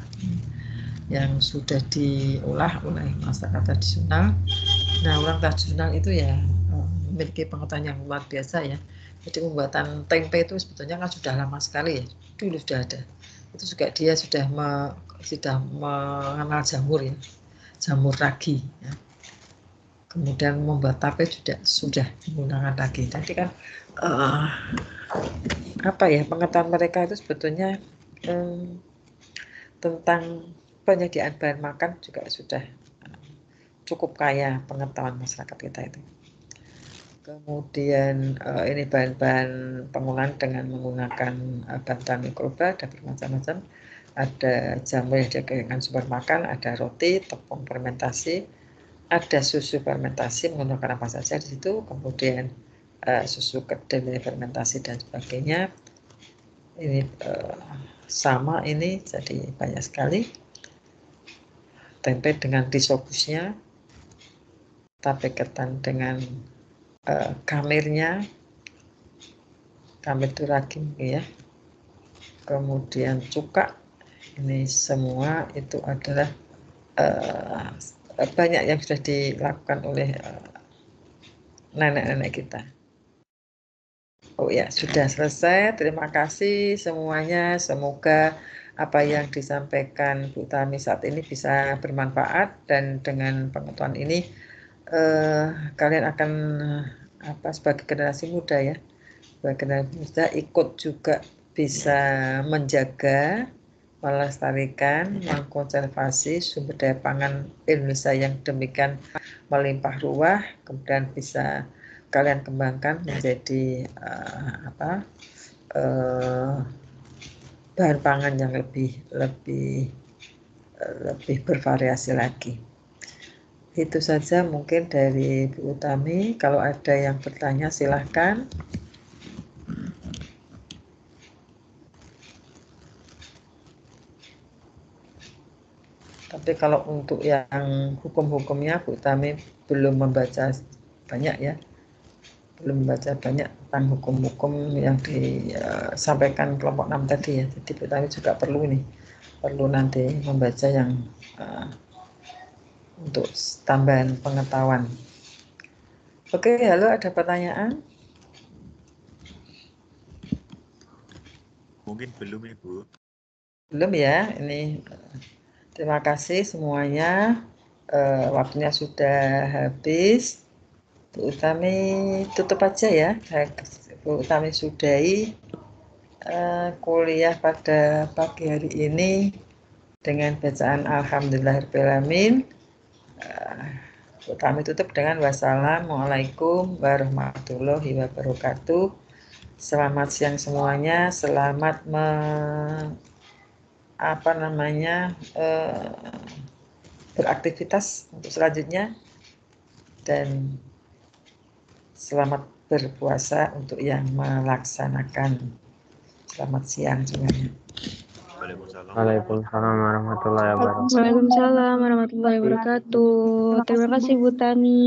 yang sudah diolah oleh masyarakat tradisional. Nah, orang tradisional itu ya memiliki pengetahuan yang luar biasa ya. Jadi pembuatan tempe itu sebetulnya kan sudah lama sekali ya, dulu sudah ada. Itu juga dia sudah mengenal jamur ya, jamur ragi ya. Kemudian membuat tape juga sudah menggunakan ragi. Jadi kan pengetahuan mereka itu sebetulnya tentang penyediaan bahan makan juga sudah cukup kaya pengetahuan masyarakat kita itu. Kemudian ini bahan-bahan pengolahan dengan menggunakan bantuan mikroba, ada bermacam-macam. Ada jamur yang dijadikan sumber makan, ada roti, tepung fermentasi, ada susu fermentasi menggunakan apa saja di situ, kemudian susu kedelai fermentasi dan sebagainya. Ini sama ini, jadi banyak sekali. Tempe dengan disobusnya, tape ketan dengan kamirnya, kamir itu ragi ya. Kemudian cuka, ini semua itu adalah banyak yang sudah dilakukan oleh nenek-nenek kita. Oh ya, sudah selesai. Terima kasih semuanya. Semoga apa yang disampaikan Bu Tami saat ini bisa bermanfaat, dan dengan pengetahuan ini kalian akan sebagai generasi muda ya, sebagai generasi muda ikut juga bisa menjaga melestarikan, mengkonservasi sumber daya pangan Indonesia yang demikian melimpah ruah, kemudian bisa kalian kembangkan menjadi bahan pangan yang lebih bervariasi lagi. Itu saja mungkin dari Bu Utami. Kalau ada yang bertanya silahkan. Tapi kalau untuk yang hukum-hukumnya Bu Utami belum membaca banyak ya. Belum membaca banyak tentang hukum-hukum yang disampaikan kelompok 6 tadi ya. Jadi Bu Utami juga perlu nanti membaca yang untuk tambahan pengetahuan. Oke, halo, ada pertanyaan? Mungkin belum, Ibu. Belum ya, ini terima kasih semuanya. Waktunya sudah habis. Bu Utami tutup aja ya. Bu Utami sudahi kuliah pada pagi hari ini dengan bacaan Alhamdulillahirrahmanirrahim. Kami tutup dengan wassalamualaikum warahmatullahi wabarakatuh. Selamat siang semuanya. Selamat beraktivitas untuk selanjutnya dan selamat berpuasa untuk yang melaksanakan. Selamat siang semuanya. Waalaikumsalam warahmatullahi wabarakatuh. Waalaikumsalam warahmatullahi wabarakatuh. Terima kasih Bu Tami.